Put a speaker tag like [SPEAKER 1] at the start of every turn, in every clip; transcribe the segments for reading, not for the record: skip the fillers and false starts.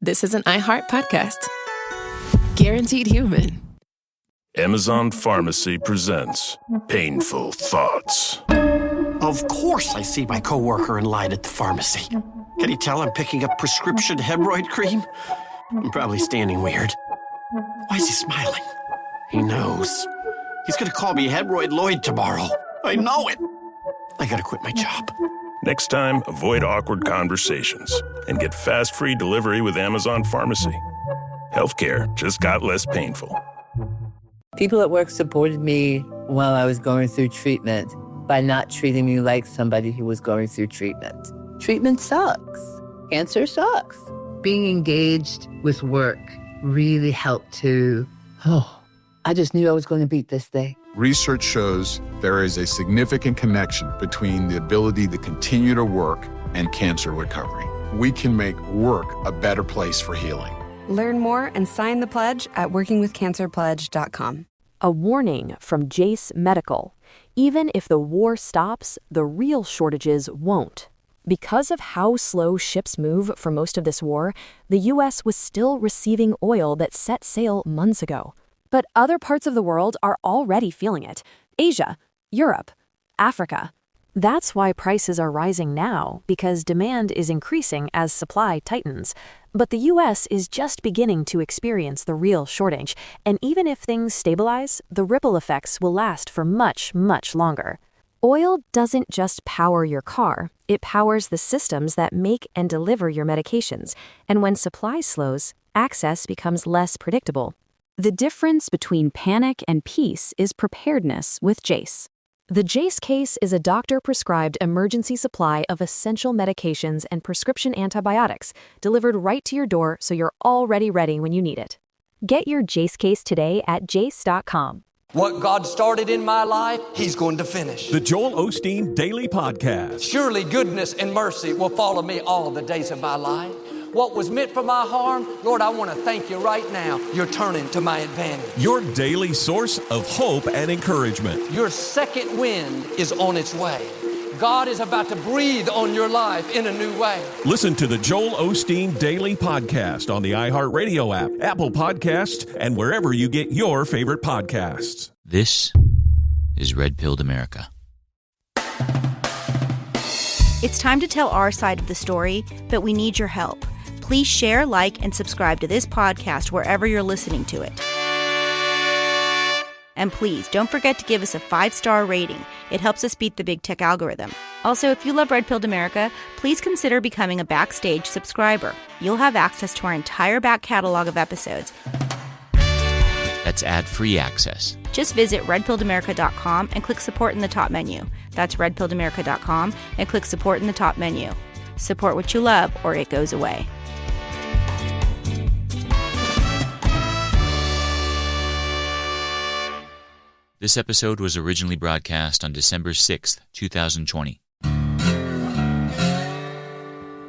[SPEAKER 1] this is an iHeart podcast. Guaranteed human.
[SPEAKER 2] Amazon Pharmacy presents Painful Thoughts.
[SPEAKER 3] Of course I see my coworker in line at the pharmacy. Can you tell I'm picking up prescription hemorrhoid cream? I'm probably standing weird. Why is he smiling? He knows. He's gonna call me Hemorrhoid Lloyd tomorrow. I know it. I gotta quit my job.
[SPEAKER 2] Next time, avoid awkward conversations and get fast free delivery with Amazon Pharmacy. Healthcare just got less painful.
[SPEAKER 4] People at work supported me while I was going through treatment by not treating me like somebody who was going through treatment. Treatment sucks. Cancer sucks. Being engaged with work really helped to, I just knew I was going to beat this thing.
[SPEAKER 5] Research shows there is a significant connection between the ability to continue to work and cancer recovery. We can make work a better place for healing.
[SPEAKER 6] Learn more and sign the pledge at workingwithcancerpledge.com.
[SPEAKER 7] A warning from Jase Medical. Even if the war stops, the real shortages won't. Because of how slow ships move for most of this war, the U.S. was still receiving oil that set sail months ago. But other parts of the world are already feeling it. Asia, Europe, Africa. That's why prices are rising now, because demand is increasing as supply tightens. But the U.S. is just beginning to experience the real shortage, and even if things stabilize, the ripple effects will last for much, much longer. Oil doesn't just power your car, it powers the systems that make and deliver your medications, and when supply slows, access becomes less predictable. The difference between panic and peace is preparedness with Jase. The Jase case is a doctor-prescribed emergency supply of essential medications and prescription antibiotics delivered right to your door so you're already ready when you need it. Get your Jase case today at jase.com.
[SPEAKER 8] What God started in my life, He's going to finish.
[SPEAKER 9] The Joel Osteen Daily Podcast.
[SPEAKER 8] Surely goodness and mercy will follow me all the days of my life. What was meant for my harm, Lord, I want to thank you right now. You're turning to my advantage.
[SPEAKER 9] Your daily source of hope and encouragement.
[SPEAKER 8] Your second wind is on its way. God is about to breathe on your life in a new way.
[SPEAKER 9] Listen to the Joel Osteen Daily Podcast on the iHeartRadio app, Apple Podcasts, and wherever you get your favorite podcasts.
[SPEAKER 10] This is Red Pilled America.
[SPEAKER 11] It's time to tell our side of the story, but we need your help. Please share, like, and subscribe to this podcast wherever you're listening to it. And please, don't forget to give us a 5-star rating. It helps us beat the big tech algorithm. Also, if you love Red Pilled America, please consider becoming a Backstage subscriber. You'll have access to our entire back catalog of episodes.
[SPEAKER 10] That's ad-free access.
[SPEAKER 11] Just visit redpilledamerica.com and click support in the top menu. That's redpilledamerica.com and click support in the top menu. Support what you love or it goes away.
[SPEAKER 10] This episode was originally broadcast on December 6th, 2020.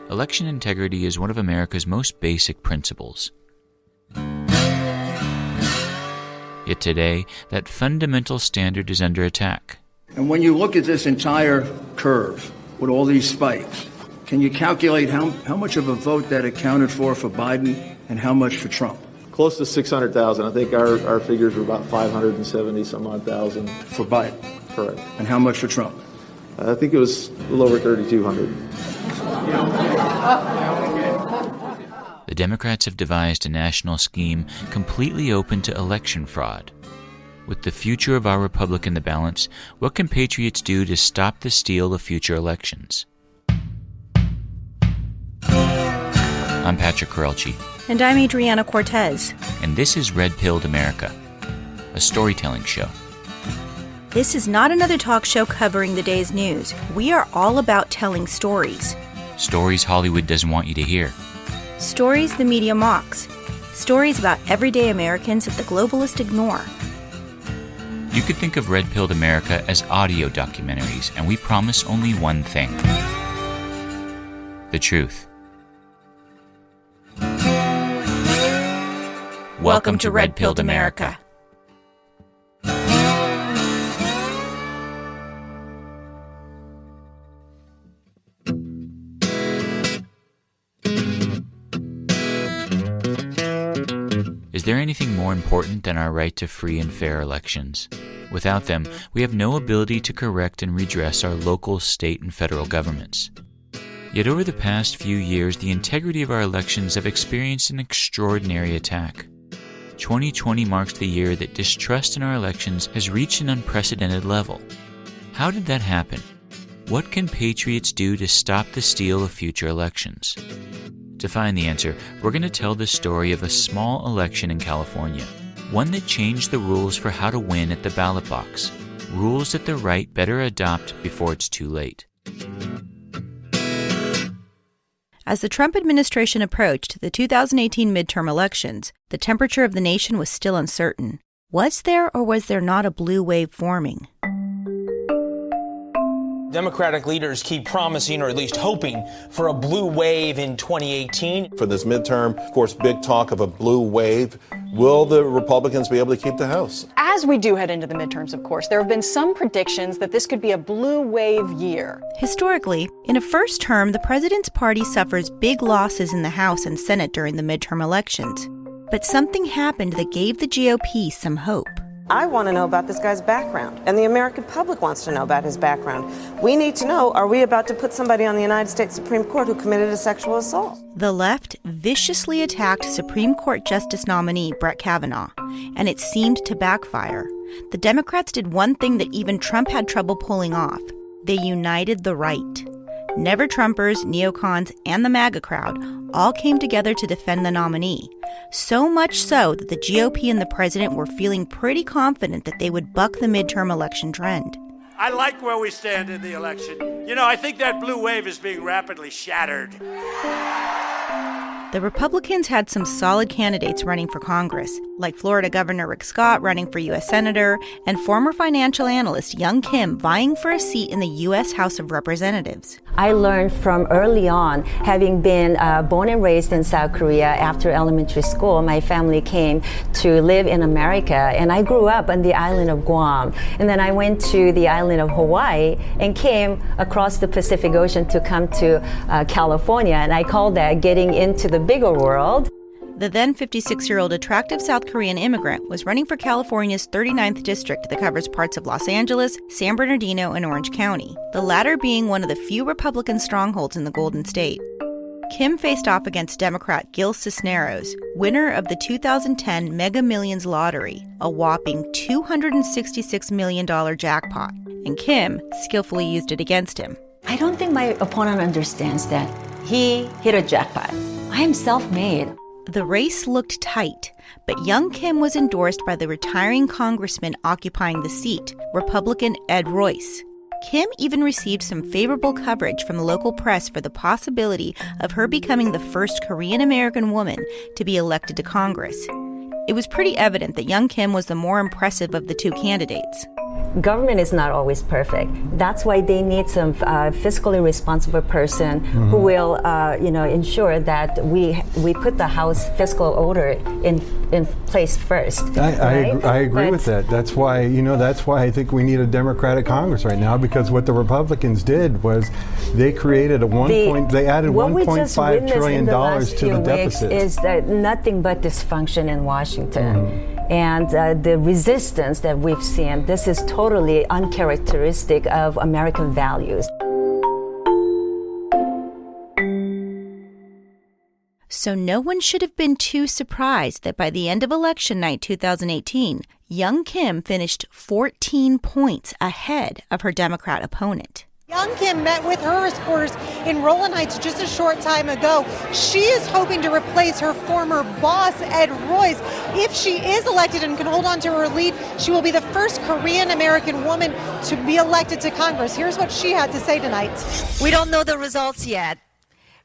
[SPEAKER 10] Election integrity is one of America's most basic principles. Yet today, that fundamental standard is under attack.
[SPEAKER 12] And when you look at this entire curve with all these spikes, can you calculate how much of a vote that accounted for Biden and how much for Trump?
[SPEAKER 13] Close to 600,000. I think our figures were about 570 some odd thousand.
[SPEAKER 12] For Biden?
[SPEAKER 13] Correct.
[SPEAKER 12] And how much for Trump?
[SPEAKER 13] I think it was a little over 3,200.
[SPEAKER 10] The Democrats have devised a national scheme completely open to election fraud. With the future of our republic in the balance, what can patriots do to stop the steal of future elections? I'm Patrick Carelchi.
[SPEAKER 11] And I'm Adriana Cortez.
[SPEAKER 10] And this is Red Pilled America, a storytelling show.
[SPEAKER 11] This is not another talk show covering the day's news. We are all about telling stories.
[SPEAKER 10] Stories Hollywood doesn't want you to hear.
[SPEAKER 11] Stories the media mocks. Stories about everyday Americans that the globalists ignore.
[SPEAKER 10] You could think of Red Pilled America as audio documentaries, and we promise only one thing: the truth. Welcome to Red Pilled America. there anything more important than our right to free and fair elections? Without them, we have no ability to correct and redress our local, state, and federal governments. Yet over the past few years, the integrity of our elections have experienced an extraordinary attack. 2020 marks the year that distrust in our elections has reached an unprecedented level. How did that happen? What can patriots do to stop the steal of future elections? To find the answer, we're going to tell the story of a small election in California, one that changed the rules for how to win at the ballot box, rules that the right better adopt before it's too late.
[SPEAKER 11] As the Trump administration approached the 2018 midterm elections, the temperature of the nation was still uncertain. Was there or was there not a blue wave forming?
[SPEAKER 14] Democratic leaders keep promising, or at least hoping, for a blue wave in 2018.
[SPEAKER 15] For this midterm, of course, big talk of a blue wave. Will the Republicans be able to keep the House?
[SPEAKER 16] As we do head into the midterms, of course, there have been some predictions that this could be a blue wave year.
[SPEAKER 11] Historically, in a first term, the president's party suffers big losses in the House and Senate during the midterm elections. But something happened that gave the GOP some hope.
[SPEAKER 17] I want to know about this guy's background, and the American public wants to know about his background. We need to know, are we about to put somebody on the United States Supreme Court who committed a sexual assault?
[SPEAKER 11] The left viciously attacked Supreme Court Justice nominee Brett Kavanaugh, and it seemed to backfire. The Democrats did one thing that even Trump had trouble pulling off. They united the right. Never-Trumpers, neocons, and the MAGA crowd all came together to defend the nominee. So much so that the GOP and the president were feeling pretty confident that they would buck the midterm election trend.
[SPEAKER 18] I like where we stand in the election. You know, I think that blue wave is being rapidly shattered.
[SPEAKER 11] The Republicans had some solid candidates running for Congress, like Florida Governor Rick Scott running for U.S. Senator, and former financial analyst Young Kim vying for a seat in the U.S. House of Representatives.
[SPEAKER 19] I learned from early on, having been born and raised in South Korea. After elementary school, my family came to live in America, and I grew up on the island of Guam. And then I went to the island of Hawaii and came across the Pacific Ocean to come to California, and I call that getting into the bigger world.
[SPEAKER 11] The then 56-year-old attractive South Korean immigrant was running for California's 39th district that covers parts of Los Angeles, San Bernardino, and Orange County, the latter being one of the few Republican strongholds in the Golden State. Kim faced off against Democrat Gil Cisneros, winner of the 2010 Mega Millions lottery, a whopping $266 million jackpot, and Kim skillfully used it against him.
[SPEAKER 19] I don't think my opponent understands that. He hit a jackpot. I am self-made.
[SPEAKER 11] The race looked tight, but young Kim was endorsed by the retiring congressman occupying the seat, Republican Ed Royce. Kim even received some favorable coverage from the local press for the possibility of her becoming the first Korean-American woman to be elected to Congress. It was pretty evident that young Kim was the more impressive of the two candidates.
[SPEAKER 19] Government is not always perfect. That's why they need some fiscally responsible person who will, ensure that we put the House fiscal order in place first.
[SPEAKER 20] I agree with that. That's why I think we need a Democratic Congress right now, because what the Republicans did was they created they added $1.5 trillion to the deficit.
[SPEAKER 19] Is that nothing but dysfunction in Washington. And the resistance that we've seen, this is totally uncharacteristic of American values.
[SPEAKER 11] So no one should have been too surprised that by the end of election night 2018, young Kim finished 14 points ahead of her Democrat opponent.
[SPEAKER 21] Young Kim met with her supporters in Rowland Heights just a short time ago. She is hoping to replace her former boss, Ed Royce. If she is elected and can hold on to her lead, she will be the first Korean-American woman to be elected to Congress. Here's what she had to say tonight.
[SPEAKER 22] We don't know the results yet,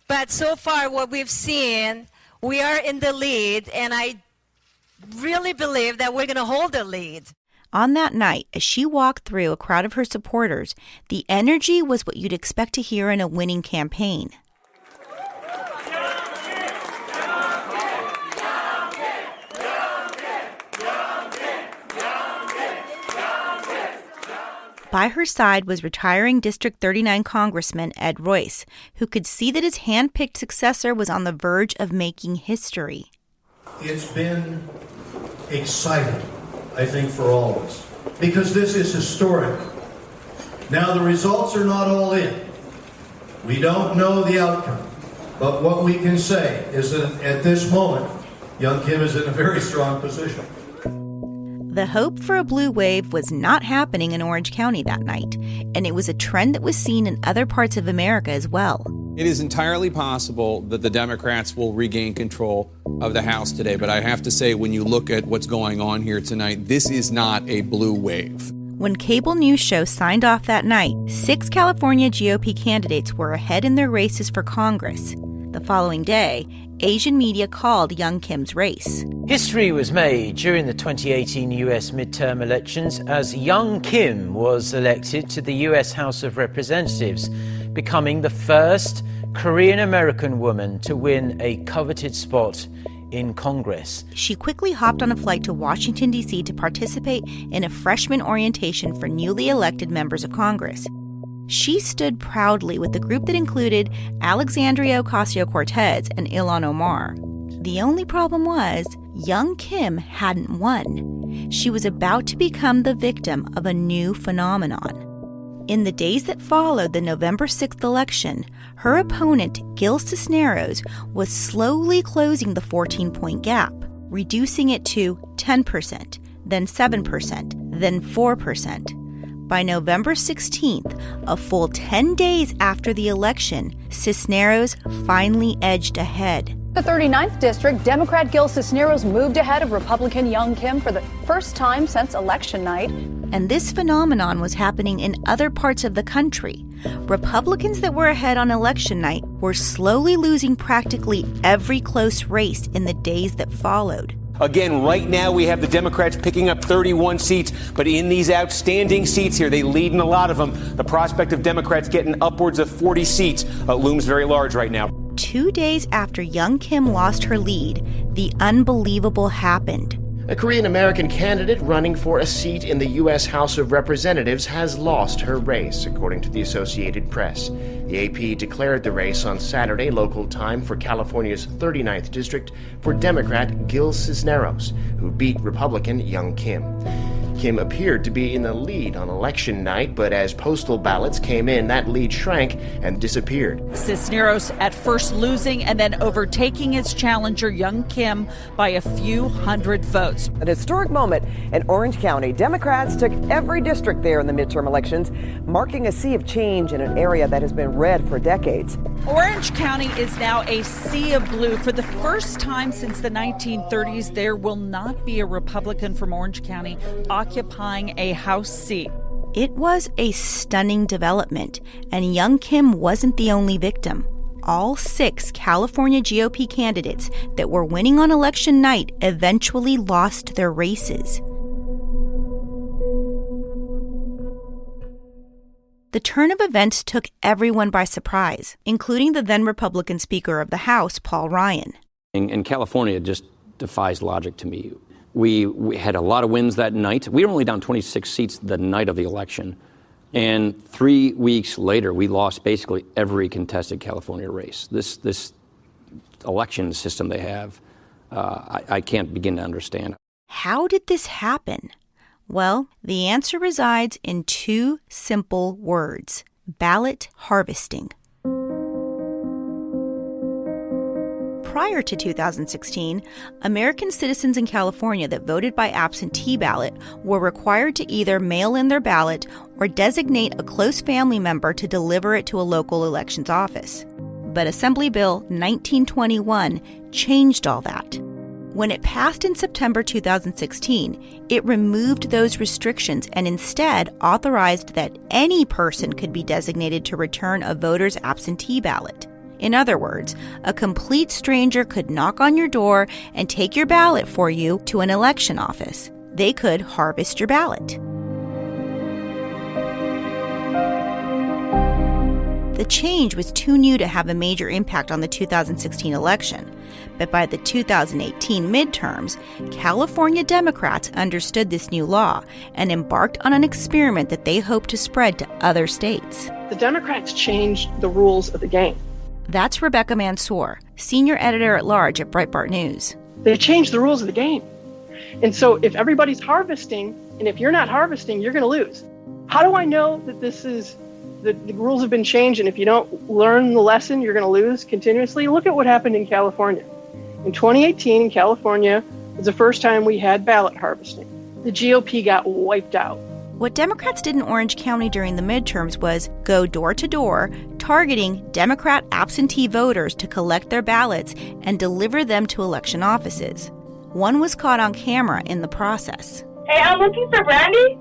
[SPEAKER 22] but so far what we've seen, we are in the lead, and I really believe that we're going to hold the lead.
[SPEAKER 11] On that night, as she walked through a crowd of her supporters, the energy was what you'd expect to hear in a winning campaign. By her side was retiring District 39 Congressman Ed Royce, who could see that his hand-picked successor was on the verge of making history.
[SPEAKER 23] It's been
[SPEAKER 1] exciting, I think, for all of us, because this is historic. Now, the results are not all in. We don't know the outcome, but what we can say is that at this moment, Young Kim is in a very strong position.
[SPEAKER 11] The hope for a blue wave was not happening in Orange County that night, and it was a trend that was seen in other parts of America as well.
[SPEAKER 3] It is entirely possible that the Democrats will regain control of the House today, but I have to say, when you look at what's going on here tonight, this is not a blue wave.
[SPEAKER 11] When cable news shows signed off that night, 6 California GOP candidates were ahead in their races for Congress. The following day, Asian media called Young Kim's race.
[SPEAKER 23] History was made during the 2018 U.S. midterm elections as Young Kim was elected to the U.S. House of Representatives, becoming the first Korean-American woman to win a coveted spot in Congress.
[SPEAKER 11] She quickly hopped on a flight to Washington, D.C. to participate in a freshman orientation for newly elected members of Congress. She stood proudly with the group that included Alexandria Ocasio-Cortez and Ilhan Omar. The only problem was, Young Kim hadn't won. She was about to become the victim of a new phenomenon. In the days that followed the November 6th election, her opponent, Gil Cisneros, was slowly closing the 14-point gap, reducing it to 10%, then 7%, then 4%. By November 16th, a full 10 days after the election, Cisneros finally edged ahead.
[SPEAKER 24] The 39th District, Democrat Gil Cisneros moved ahead of Republican Young Kim for the first time since election night.
[SPEAKER 11] And this phenomenon was happening in other parts of the country. Republicans that were ahead on election night were slowly losing practically every close race in the days that followed.
[SPEAKER 14] Again, right now we have the Democrats picking up 31 seats, but in these outstanding seats here, they lead in a lot of them. The prospect of Democrats getting upwards of 40 seats looms very large right now.
[SPEAKER 11] 2 days after Young Kim lost her lead, the unbelievable happened.
[SPEAKER 25] A Korean-American candidate running for a seat in the U.S. House of Representatives has lost her race, according to the Associated Press. The AP declared the race on Saturday local time for California's 39th District for Democrat Gil Cisneros, who beat Republican Young Kim. Kim appeared to be in the lead on election night, but as postal ballots came in, that lead shrank and disappeared.
[SPEAKER 26] Cisneros at first losing and then overtaking his challenger, Young Kim, by a few hundred votes.
[SPEAKER 27] An historic moment in Orange County. Democrats took every district there in the midterm elections, marking a sea of change in an area that has been red for decades.
[SPEAKER 26] Orange County is now a sea of blue. For the first time since the 1930s, there will not be a Republican from Orange County occupying a House seat.
[SPEAKER 11] It was a stunning development, and Young Kim wasn't the only victim. All 6 California GOP candidates that were winning on election night eventually lost their races. The turn of events took everyone by surprise, including the then Republican Speaker of the House, Paul Ryan.
[SPEAKER 28] In California, it just defies logic to me. We had a lot of wins that night. We were only down 26 seats the night of the election. And 3 weeks later, we lost basically every contested California race. This election system they have, I can't begin to understand.
[SPEAKER 11] How did this happen? Well, the answer resides in 2 simple words: ballot harvesting. Prior to 2016, American citizens in California that voted by absentee ballot were required to either mail in their ballot or designate a close family member to deliver it to a local elections office. But Assembly Bill 1921 changed all that. When it passed in September 2016, it removed those restrictions and instead authorized that any person could be designated to return a voter's absentee ballot. In other words, a complete stranger could knock on your door and take your ballot for you to an election office. They could harvest your ballot. The change was too new to have a major impact on the 2016 election. But by the 2018 midterms, California Democrats understood this new law and embarked on an experiment that they hoped to spread to other states.
[SPEAKER 29] The Democrats changed the rules of the game.
[SPEAKER 11] That's Rebecca Mansour, senior editor-at-large at Breitbart News.
[SPEAKER 29] They changed the rules of the game. And so if everybody's harvesting, and if you're not harvesting, you're going to lose. How do I know that the rules have been changed, and if you don't learn the lesson, you're going to lose continuously? Look at what happened in California. In 2018, in California, was the first time we had ballot harvesting. The GOP got wiped out.
[SPEAKER 11] What Democrats did in Orange County during the midterms was go door to door, targeting Democrat absentee voters to collect their ballots and deliver them to election offices. One was caught on camera in the process.
[SPEAKER 2] Hey, I'm looking for Brandy.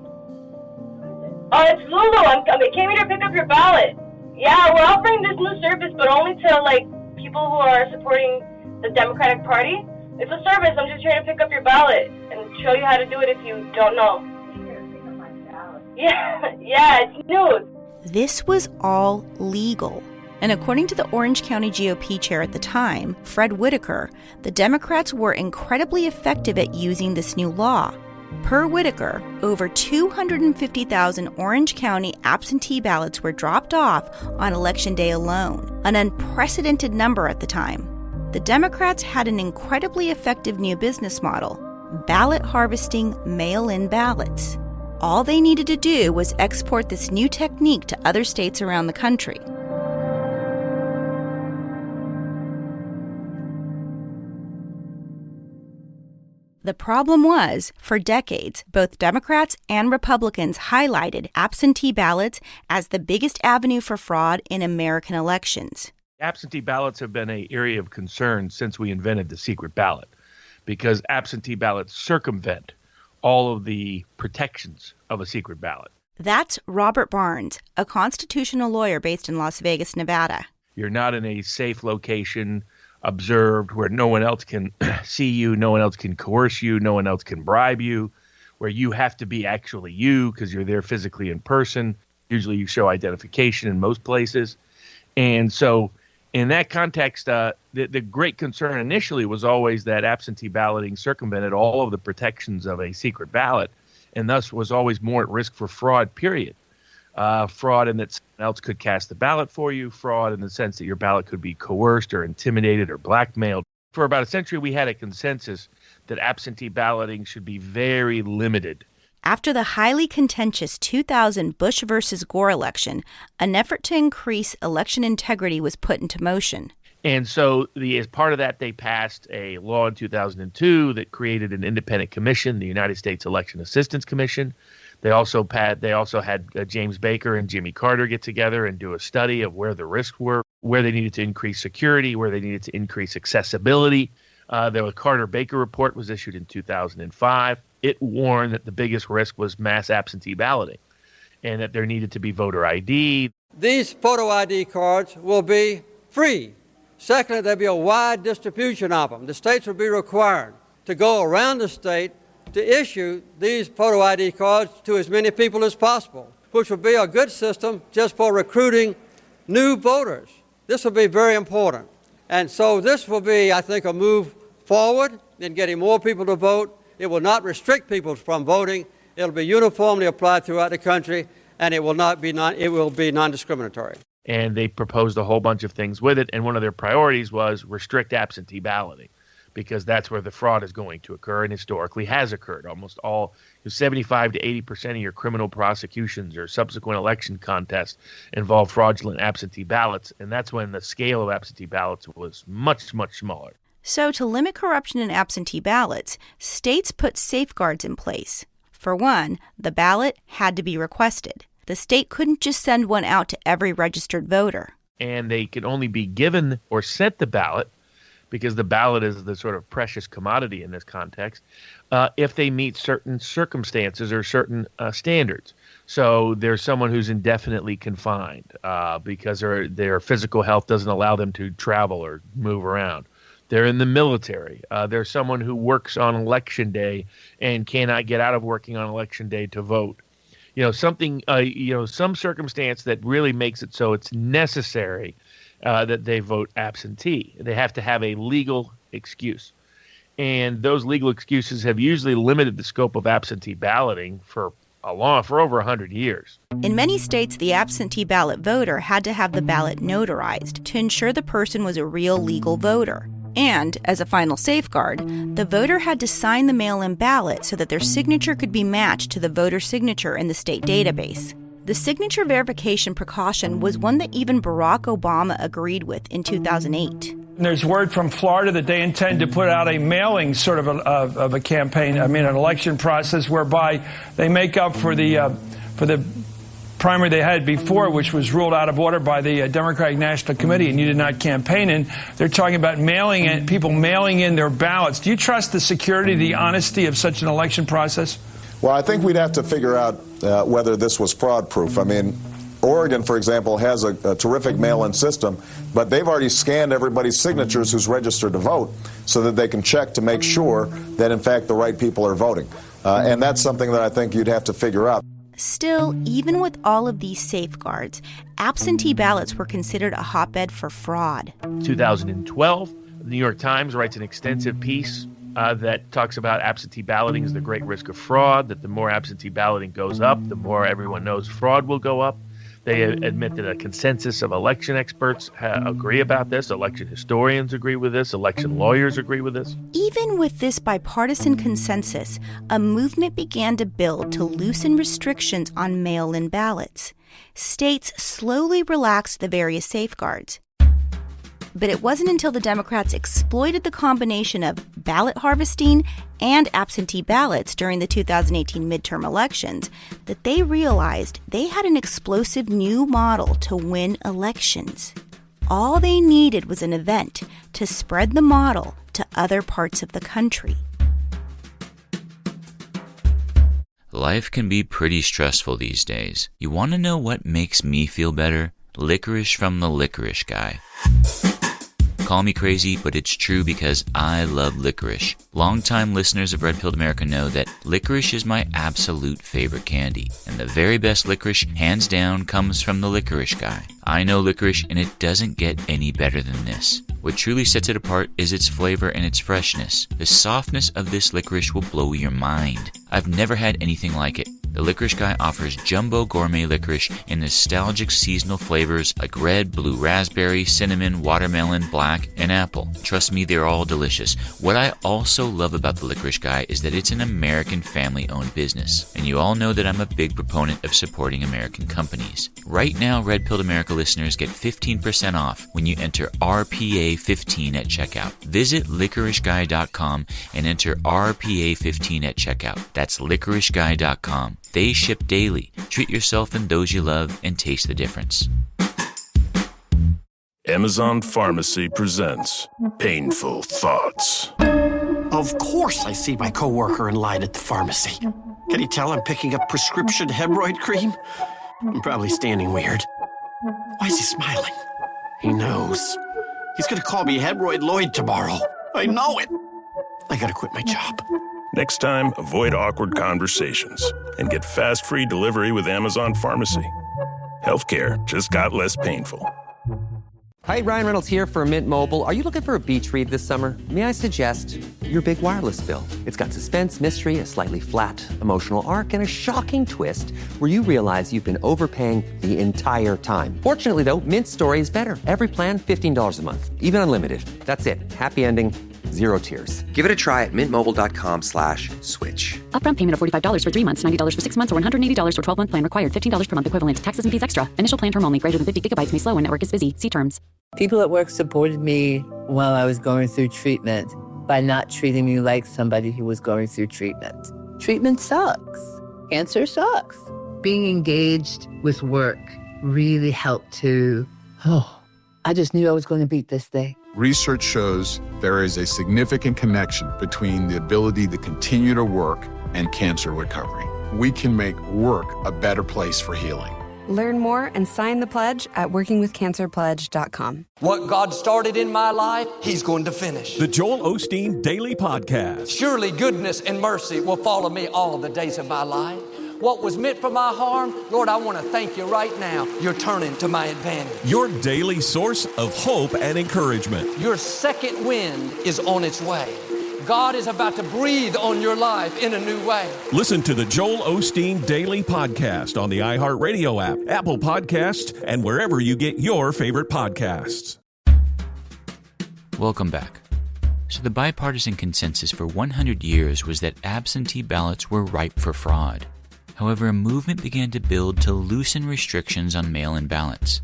[SPEAKER 2] Oh, it's Lulu. I came here to pick up your ballot. Yeah, we're offering this new service, but only to, people who are supporting the Democratic Party. It's a service. I'm just here to pick up your ballot and show you how to do it if you don't know. Yeah, it's new.
[SPEAKER 11] This was all legal. And according to the Orange County GOP chair at the time, Fred Whitaker, the Democrats were incredibly effective at using this new law. Per Whitaker, over 250,000 Orange County absentee ballots were dropped off on Election Day alone, an unprecedented number at the time. The Democrats had an incredibly effective new business model, ballot harvesting mail-in ballots. All they needed to do was export this new technique to other states around the country. The problem was, for decades, both Democrats and Republicans highlighted absentee ballots as the biggest avenue for fraud in American elections.
[SPEAKER 4] Absentee ballots have been an area of concern since we invented the secret ballot, because absentee ballots circumvent all of the protections of a secret ballot.
[SPEAKER 11] That's Robert Barnes, a constitutional lawyer based in Las Vegas, Nevada.
[SPEAKER 4] You're not in a safe location, observed, where no one else can see you, no one else can coerce you, no one else can bribe you, where you have to be actually you because you're there physically in person. Usually you show identification in most places. And so in that context, the great concern initially was always that absentee balloting circumvented all of the protections of a secret ballot, and thus was always more at risk for fraud, period. Fraud in that someone else could cast the ballot for you, fraud in the sense that your ballot could be coerced or intimidated or blackmailed. For about a century, we had a consensus that absentee balloting should be very limited.
[SPEAKER 11] After the highly contentious 2000 Bush versus Gore election, an effort to increase election integrity was put into motion.
[SPEAKER 4] And so as part of that, they passed a law in 2002 that created an independent commission, the United States Election Assistance Commission. They also had James Baker and Jimmy Carter get together and do a study of where the risks were, where they needed to increase security, where they needed to increase accessibility. The Carter-Baker report was issued in 2005. It warned that the biggest risk was mass absentee balloting and that there needed to be voter ID.
[SPEAKER 5] These photo ID cards will be free. Secondly, there'll be a wide distribution of them. The states will be required to go around the state to issue these photo ID cards to as many people as possible, which will be a good system just for recruiting new voters. This will be very important. And so this will be, I think, a move forward in getting more people to vote. It will not restrict people from voting. It will be uniformly applied throughout the country, and it will be non-discriminatory.
[SPEAKER 4] And they proposed a whole bunch of things with it, and one of their priorities was restrict absentee balloting, because that's where the fraud is going to occur and historically has occurred. Almost all, 75 to 80% of your criminal prosecutions or subsequent election contests involve fraudulent absentee ballots, and that's when the scale of absentee ballots was much, much smaller.
[SPEAKER 11] So to limit corruption in absentee ballots, states put safeguards in place. For one, the ballot had to be requested. The state couldn't just send one out to every registered voter.
[SPEAKER 4] And they could only be given or sent the ballot, because the ballot is the sort of precious commodity in this context, if they meet certain circumstances or certain standards. So there's someone who's indefinitely confined because their physical health doesn't allow them to travel or move around. They're in the military. There's someone who works on election day and cannot get out of working on election day to vote. Some circumstance that really makes it so it's necessary that they vote absentee. They have to have a legal excuse. And those legal excuses have usually limited the scope of absentee balloting for over 100 years.
[SPEAKER 11] In many states, the absentee ballot voter had to have the ballot notarized to ensure the person was a real legal voter. And, as a final safeguard, the voter had to sign the mail-in ballot so that their signature could be matched to the voter signature in the state database. The signature verification precaution was one that even Barack Obama agreed with in 2008.
[SPEAKER 6] There's word from Florida that they intend to put out a mailing sort of a campaign, an election process whereby they make up for the primary they had before, which was ruled out of order by the Democratic National Committee, and you did not campaign in. They're talking about people mailing in their ballots. Do you trust the security, the honesty of such an election process?
[SPEAKER 7] Well, I think we'd have to figure out whether this was fraud-proof. I mean, Oregon, for example, has a terrific mail-in system, but they've already scanned everybody's signatures who's registered to vote so that they can check to make sure that, in fact, the right people are voting. And that's something that I think you'd have to figure out.
[SPEAKER 11] Still, even with all of these safeguards, absentee ballots were considered a hotbed for fraud.
[SPEAKER 4] 2012, the New York Times writes an extensive piece that talks about absentee balloting as the great risk of fraud, that the more absentee balloting goes up, the more everyone knows fraud will go up. They admit that a consensus of election experts agree about this. Election historians agree with this. Election lawyers agree with this.
[SPEAKER 11] Even with this bipartisan consensus, a movement began to build to loosen restrictions on mail-in ballots. States slowly relaxed the various safeguards. But it wasn't until the Democrats exploited the combination of ballot harvesting and absentee ballots during the 2018 midterm elections that they realized they had an explosive new model to win elections. All they needed was an event to spread the model to other parts of the country.
[SPEAKER 8] Life can be pretty stressful these days. You want to know what makes me feel better? Licorice from the Licorice Guy. Call me crazy, but it's true because I love licorice. Longtime listeners of Red Pilled America know that licorice is my absolute favorite candy. And the very best licorice, hands down, comes from the Licorice Guy. I know licorice, and it doesn't get any better than this. What truly sets it apart is its flavor and its freshness. The softness of this licorice will blow your mind. I've never had anything like it. The Licorice Guy offers jumbo gourmet licorice in nostalgic seasonal flavors like red, blue raspberry, cinnamon, watermelon, black, and apple. Trust me, they're all delicious. What I also love about the Licorice Guy is that it's an American family-owned business. And you all know that I'm a big proponent of supporting American companies. Right now, Red Pilled America listeners get 15% off when you enter RPA15 at checkout. Visit licoriceguy.com and enter RPA15 at checkout. That's licoriceguy.com. They ship daily. Treat yourself and those you love and taste the difference.
[SPEAKER 9] Amazon Pharmacy presents Painful Thoughts.
[SPEAKER 10] Of course I see my coworker in line at the pharmacy. Can he tell I'm picking up prescription hemorrhoid cream? I'm probably standing weird. Why is he smiling? He knows. He's gonna call me Hemorrhoid Lloyd tomorrow. I know it. I gotta quit my job.
[SPEAKER 9] Next time, avoid awkward conversations and get fast free delivery with Amazon Pharmacy. Healthcare just got less painful.
[SPEAKER 12] Hi, Ryan Reynolds here for Mint Mobile. Are you looking for a beach read this summer? May I suggest your big wireless bill? It's got suspense, mystery, a slightly flat, emotional arc, and a shocking twist where you realize you've been overpaying the entire time. Fortunately, though, Mint's story is better. Every plan, $15 a month, even unlimited. That's it. Happy ending. Zero tears. Give it a try at mintmobile.com/switch.
[SPEAKER 13] Upfront payment of $45 for 3 months, $90 for 6 months, or $180 for 12-month plan required. $15 per month equivalent. Taxes and fees extra. Initial plan term only. Greater than 50 gigabytes may slow when network is busy. See terms.
[SPEAKER 15] People at work supported me while I was going through treatment by not treating me like somebody who was going through treatment. Treatment sucks. Cancer sucks. Being engaged with work really helped to, I just knew I was going to beat this thing.
[SPEAKER 16] Research shows there is a significant connection between the ability to continue to work and cancer recovery. We can make work a better place for healing.
[SPEAKER 30] Learn more and sign the pledge at workingwithcancerpledge.com.
[SPEAKER 31] What God started in my life, He's going to finish.
[SPEAKER 32] The Joel Osteen Daily Podcast.
[SPEAKER 31] Surely goodness and mercy will follow me all the days of my life. What was meant for my harm, Lord, I want to thank you right now. You're turning to my advantage.
[SPEAKER 32] Your daily source of hope and encouragement.
[SPEAKER 31] Your second wind is on its way. God is about to breathe on your life in a new way.
[SPEAKER 32] Listen to the Joel Osteen Daily Podcast on the iHeartRadio app, Apple Podcasts, and wherever you get your favorite podcasts.
[SPEAKER 8] Welcome back. So the bipartisan consensus for 100 years was that absentee ballots were ripe for fraud. However, a movement began to build to loosen restrictions on mail-in ballots.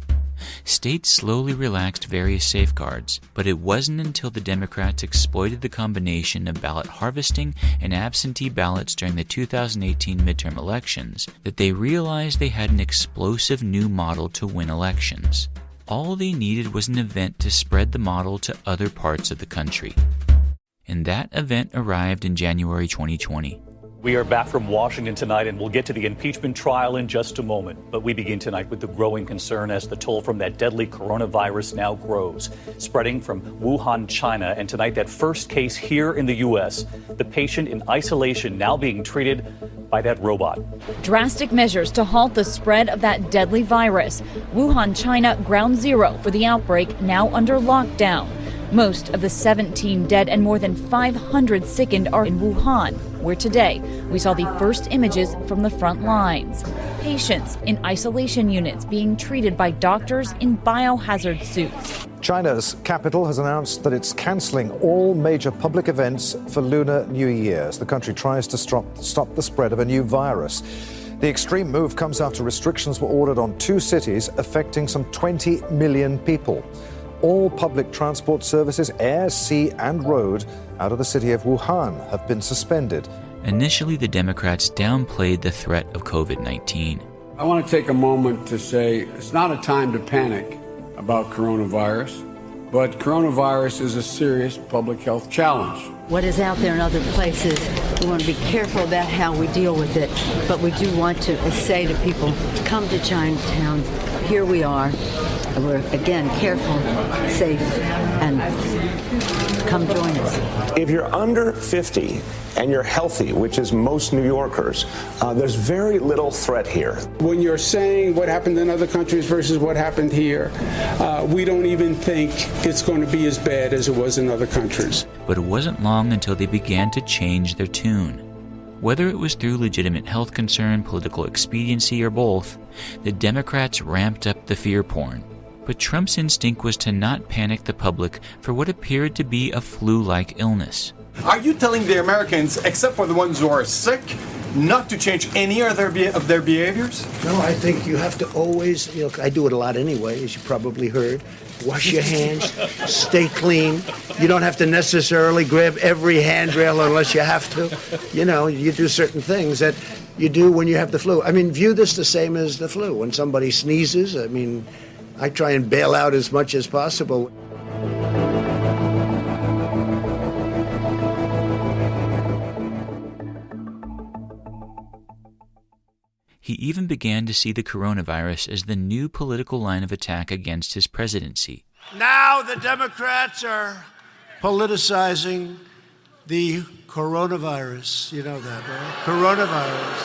[SPEAKER 8] States slowly relaxed various safeguards, but it wasn't until the Democrats exploited the combination of ballot harvesting and absentee ballots during the 2018 midterm elections that they realized they had an explosive new model to win elections. All they needed was an event to spread the model to other parts of the country. And that event arrived in January 2020.
[SPEAKER 1] We are back from Washington tonight, and we'll get to the impeachment trial in just a moment. But we begin tonight with the growing concern as the toll from that deadly coronavirus now grows, spreading from Wuhan, China. And tonight, that first case here in the U.S., the patient in isolation now being treated by that robot.
[SPEAKER 3] Drastic measures to halt the spread of that deadly virus. Wuhan, China, ground zero for the outbreak, now under lockdown. Most of the 17 dead and more than 500 sickened are in Wuhan, where today we saw the first images from the front lines. Patients in isolation units being treated by doctors in biohazard suits.
[SPEAKER 14] China's capital has announced that it's cancelling all major public events for Lunar New Year as the country tries to stop the spread of a new virus. The extreme move comes after restrictions were ordered on 2 cities, affecting some 20 million people. All public transport services, air, sea and road, out of the city of Wuhan have been suspended.
[SPEAKER 8] Initially, the Democrats downplayed the threat of COVID-19.
[SPEAKER 17] I want to take a moment to say it's not a time to panic about coronavirus, but coronavirus is a serious public health challenge.
[SPEAKER 18] What is out there in other places, we want to be careful about how we deal with it, but we do want to say to people, come to Chinatown. Here we are. We're, again, careful, safe, and come join us.
[SPEAKER 19] If you're under 50 and you're healthy, which is most New Yorkers, there's very little threat here.
[SPEAKER 17] When you're saying what happened in other countries versus what happened here, we don't even think it's going to be as bad as it was in other countries.
[SPEAKER 8] But it wasn't long until they began to change their tune. Whether it was through legitimate health concern, political expediency, or both, the Democrats ramped up the fear porn. But Trump's instinct was to not panic the public for what appeared to be a flu-like illness.
[SPEAKER 20] Are you telling the Americans, except for the ones who are sick, not to change any of their behaviors?
[SPEAKER 21] No, I think you have to always, I do it a lot anyway, as you probably heard. Wash your hands, stay clean. You don't have to necessarily grab every handrail unless you have to. You do certain things that you do when you have the flu. View this the same as the flu. When somebody sneezes, I try and bail out as much as possible.
[SPEAKER 8] He even began to see the coronavirus as the new political line of attack against his presidency.
[SPEAKER 21] Now the Democrats are politicizing the coronavirus. You know that, right? Coronavirus.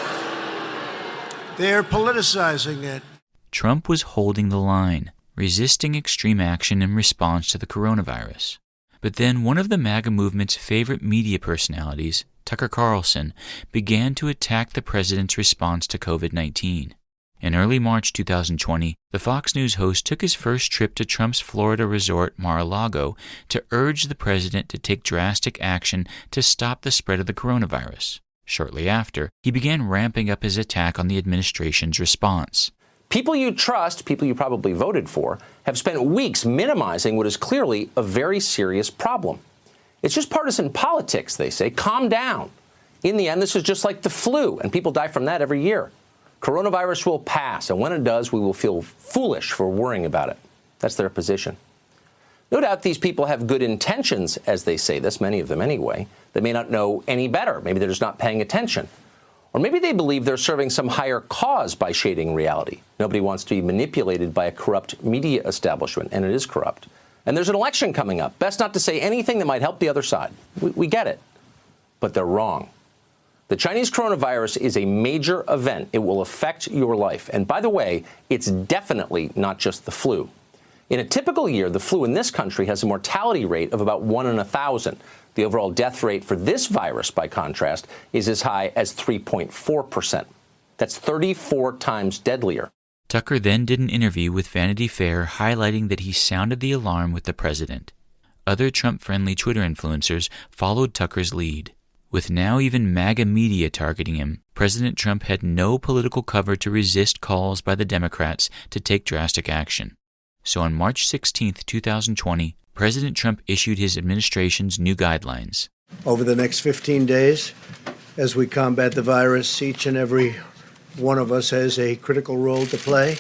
[SPEAKER 21] They're politicizing it.
[SPEAKER 8] Trump was holding the line, resisting extreme action in response to the coronavirus. But then one of the MAGA movement's favorite media personalities, Tucker Carlson, began to attack the president's response to COVID-19. In early March 2020, the Fox News host took his first trip to Trump's Florida resort, Mar-a-Lago, to urge the president to take drastic action to stop the spread of the coronavirus. Shortly after, he began ramping up his attack on the administration's response.
[SPEAKER 22] People you trust, people you probably voted for, have spent weeks minimizing what is clearly a very serious problem. It's just partisan politics, they say. Calm down. In the end, this is just like the flu, and people die from that every year. Coronavirus will pass, and when it does, we will feel foolish for worrying about it. That's their position. No doubt these people have good intentions as they say this, many of them anyway. They may not know any better. Maybe they're just not paying attention. Or maybe they believe they're serving some higher cause by shading reality. Nobody wants to be manipulated by a corrupt media establishment, and it is corrupt. And there's an election coming up. Best not to say anything that might help the other side. We get it. But they're wrong. The Chinese coronavirus is a major event. It will affect your life. And by the way, it's definitely not just the flu. In a typical year, the flu in this country has a mortality rate of about 1 in 1,000. The overall death rate for this virus, by contrast, is as high as 3.4%. That's 34 times deadlier.
[SPEAKER 8] Tucker then did an interview with Vanity Fair highlighting that he sounded the alarm with the president. Other Trump-friendly Twitter influencers followed Tucker's lead. With now even MAGA media targeting him, President Trump had no political cover to resist calls by the Democrats to take drastic action. So on March 16, 2020, President Trump issued his administration's new guidelines.
[SPEAKER 21] Over the next 15 days, as we combat the virus, each and every one of us has a critical role to play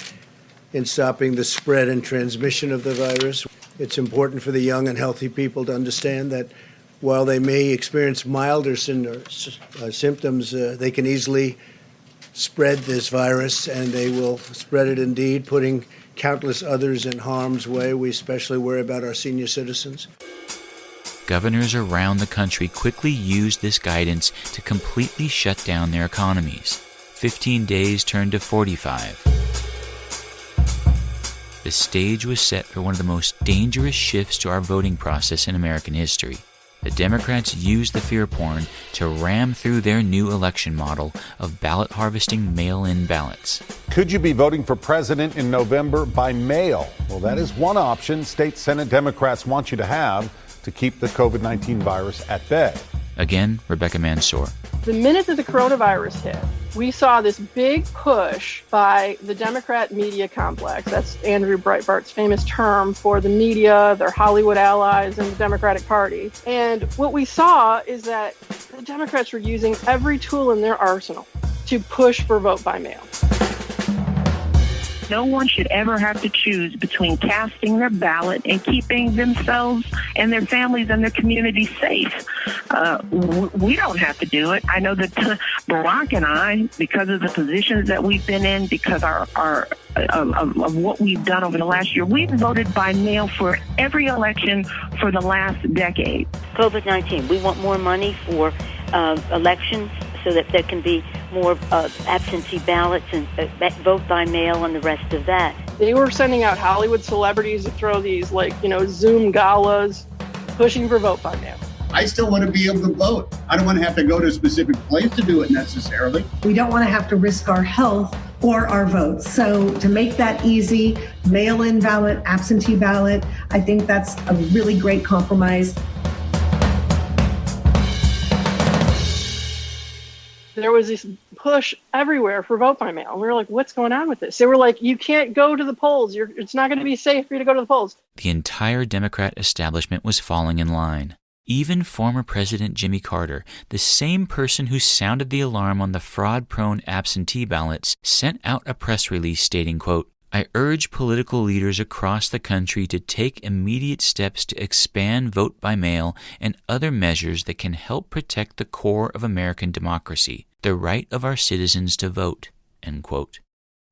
[SPEAKER 21] in stopping the spread and transmission of the virus. It's important for the young and healthy people to understand that while they may experience milder symptoms, they can easily spread this virus, and they will spread it indeed, putting countless others in harm's way. We especially worry about our senior citizens.
[SPEAKER 8] Governors around the country quickly used this guidance to completely shut down their economies. 15 days turned to 45. The stage was set for one of the most dangerous shifts to our voting process in American history. The Democrats used the fear porn to ram through their new election model of ballot harvesting mail-in ballots.
[SPEAKER 2] Could you be voting for president in November by mail? Well, that is one option state Senate Democrats want you to have to keep the COVID-19 virus at bay.
[SPEAKER 8] Again, Rebecca Mansour.
[SPEAKER 4] The minute that the coronavirus hit, we saw this big push by the Democrat media complex. That's Andrew Breitbart's famous term for the media, their Hollywood allies, and the Democratic Party. And what we saw is that the Democrats were using every tool in their arsenal to push for vote by mail.
[SPEAKER 5] No one should ever have to choose between casting their ballot and keeping themselves and their families and their communities safe. We don't have to do it. I know that Barack and I, because of the positions that we've been in, because of what we've done over the last year, we've voted by mail for every election for the last decade.
[SPEAKER 6] COVID-19, we want more money for elections so that there can be more absentee ballots and vote by mail and the rest of that.
[SPEAKER 4] They were sending out Hollywood celebrities to throw these, Zoom galas, pushing for vote by mail.
[SPEAKER 7] I still want to be able to vote. I don't want to have to go to a specific place to do it necessarily.
[SPEAKER 23] We don't want to have to risk our health or our votes. So to make that easy, mail-in ballot, absentee ballot, I think that's a really great compromise.
[SPEAKER 4] There was this push everywhere for vote by mail. And we were like, what's going on with this? They were like, you can't go to the polls. It's not going to be safe for you to go to the polls.
[SPEAKER 8] The entire Democrat establishment was falling in line. Even former President Jimmy Carter, the same person who sounded the alarm on the fraud-prone absentee ballots, sent out a press release stating, quote, "I urge political leaders across the country to take immediate steps to expand vote by mail and other measures that can help protect the core of American democracy, the right of our citizens to vote," end quote.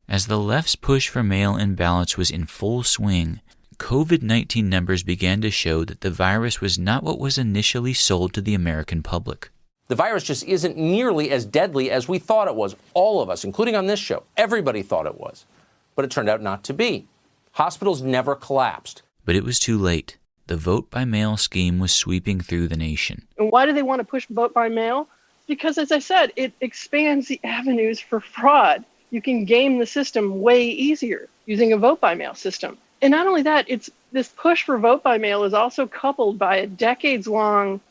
[SPEAKER 8] As the left's push for mail-in ballots was in full swing, COVID-19 numbers began to show that the virus was not what was initially sold to the American public.
[SPEAKER 22] The virus just isn't nearly as deadly as we thought it was. All of us, including on this show, everybody thought it was. But it turned out not to be. Hospitals never collapsed.
[SPEAKER 8] But it was too late. The vote-by-mail scheme was sweeping through the nation.
[SPEAKER 4] And why do they want to push vote by mail? Because, as I said, it expands the avenues for fraud. You can game the system way easier using a vote by mail system. And not only that, it's this push for vote by mail is also coupled by a decades-long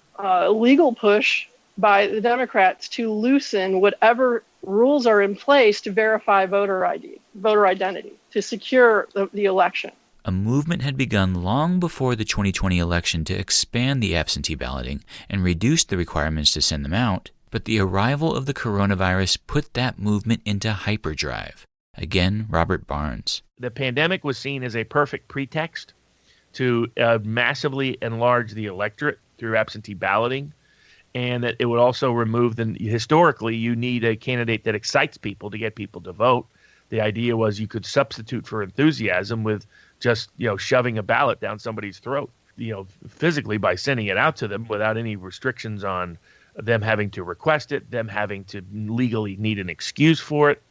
[SPEAKER 4] legal push by the Democrats to loosen whatever rules are in place to verify voter identity, to secure the election.
[SPEAKER 8] A movement had begun long before the 2020 election to expand the absentee balloting and reduce the requirements to send them out, but the arrival of the coronavirus put that movement into hyperdrive. Again, Robert Barnes.
[SPEAKER 24] The pandemic was seen as a perfect pretext to massively enlarge the electorate through absentee balloting, and that it would also remove historically, you need a candidate that excites people to get people to vote. The idea was you could substitute for enthusiasm with just, shoving a ballot down somebody's throat, physically by sending it out to them without any restrictions on them having to request it, them having to legally need an excuse for it.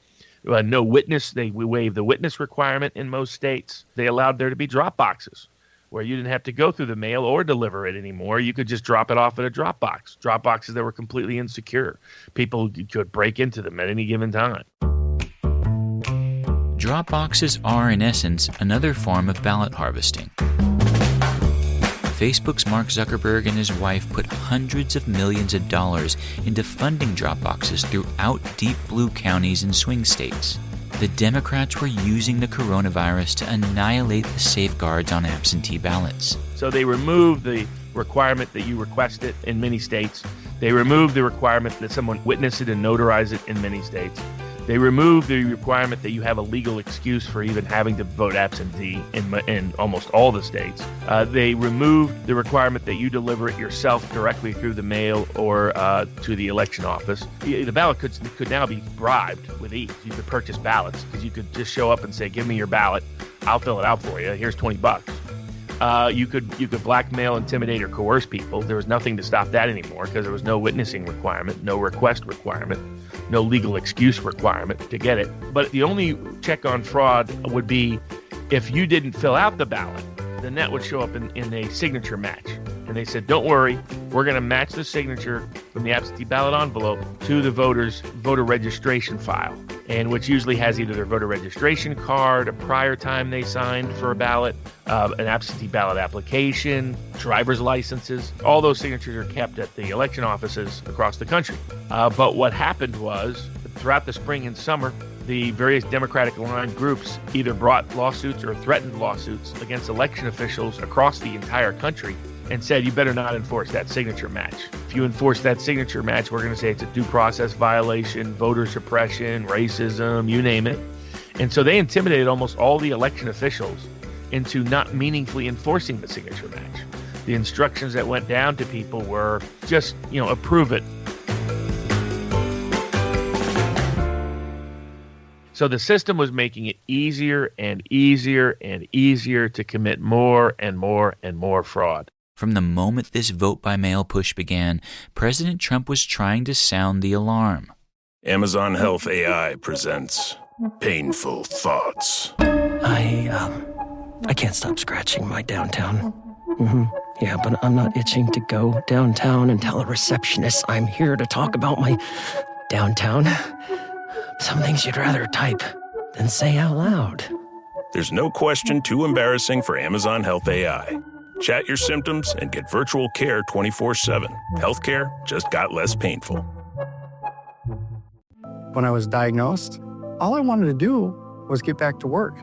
[SPEAKER 24] No witness. We waived the witness requirement in most states. They allowed there to be drop boxes where you didn't have to go through the mail or deliver it anymore. You could just drop it off at a drop boxes that were completely insecure. People could break into them at any given time. Drop
[SPEAKER 8] boxes are, in essence, another form of ballot harvesting. Facebook's Mark Zuckerberg and his wife put hundreds of millions of dollars into funding drop boxes throughout deep blue counties and swing states. The Democrats were using the coronavirus to annihilate the safeguards on absentee ballots.
[SPEAKER 24] So they removed the requirement that you request it in many states. They removed the requirement that someone witness it and notarize it in many states. They removed the requirement that you have a legal excuse for even having to vote absentee in almost all the states. They removed the requirement that you deliver it yourself directly through the mail or to the election office. The ballot could now be bribed with ease. You could purchase ballots because you could just show up and say, give me your ballot. I'll fill it out for you. Here's $20. You could blackmail, intimidate, or coerce people. There was nothing to stop that anymore because there was no witnessing requirement, no request requirement, no legal excuse requirement to get it. But the only check on fraud would be if you didn't fill out the ballot, then that would show up in a signature match. And they said, don't worry, we're going to match the signature from the absentee ballot envelope to the voter's voter registration file, and which usually has either their voter registration card, a prior time they signed for a ballot, an absentee ballot application, driver's licenses. All those signatures are kept at the election offices across the country. But what happened was, throughout the spring and summer, the various Democratic-aligned groups either brought lawsuits or threatened lawsuits against election officials across the entire country and said, you better not enforce that signature match. If you enforce that signature match, we're going to say it's a due process violation, voter suppression, racism, you name it. And so they intimidated almost all the election officials into not meaningfully enforcing the signature match. The instructions that went down to people were just, approve it. So the system was making it easier and easier and easier to commit more and more and more fraud.
[SPEAKER 8] From the moment this vote-by-mail push began, President Trump was trying to sound the alarm.
[SPEAKER 9] Amazon Health AI presents Painful Thoughts.
[SPEAKER 10] I can't stop scratching my downtown. Yeah, but I'm not itching to go downtown and tell a receptionist I'm here to talk about my downtown. Some things you'd rather type than say out loud.
[SPEAKER 9] There's no question too embarrassing for Amazon Health AI. Chat your symptoms and get virtual care 24/7. Healthcare just got less painful.
[SPEAKER 11] When I was diagnosed, all I wanted to do was get back to work.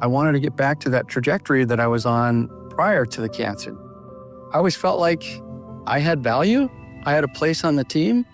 [SPEAKER 11] I wanted to get back to that trajectory that I was on prior to the cancer. I always felt like I had value. I had a place on the team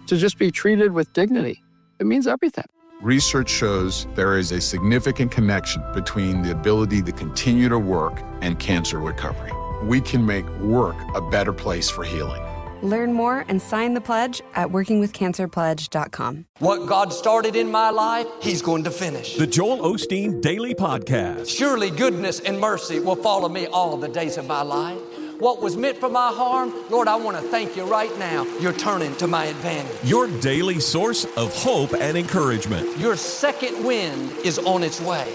[SPEAKER 11] to just be treated with dignity. It means everything.
[SPEAKER 12] Research shows there is a significant connection between the ability to continue to work and cancer recovery. We can make work a better place for healing.
[SPEAKER 30] Learn more and sign the pledge at workingwithcancerpledge.com.
[SPEAKER 31] What God started in my life, He's going to finish.
[SPEAKER 32] The Joel Osteen Daily Podcast.
[SPEAKER 31] Surely goodness and mercy will follow me all the days of my life. What was meant for my harm, Lord, I want to thank you right now. You're turning to my advantage.
[SPEAKER 32] Your daily source of hope and encouragement.
[SPEAKER 31] Your second wind is on its way.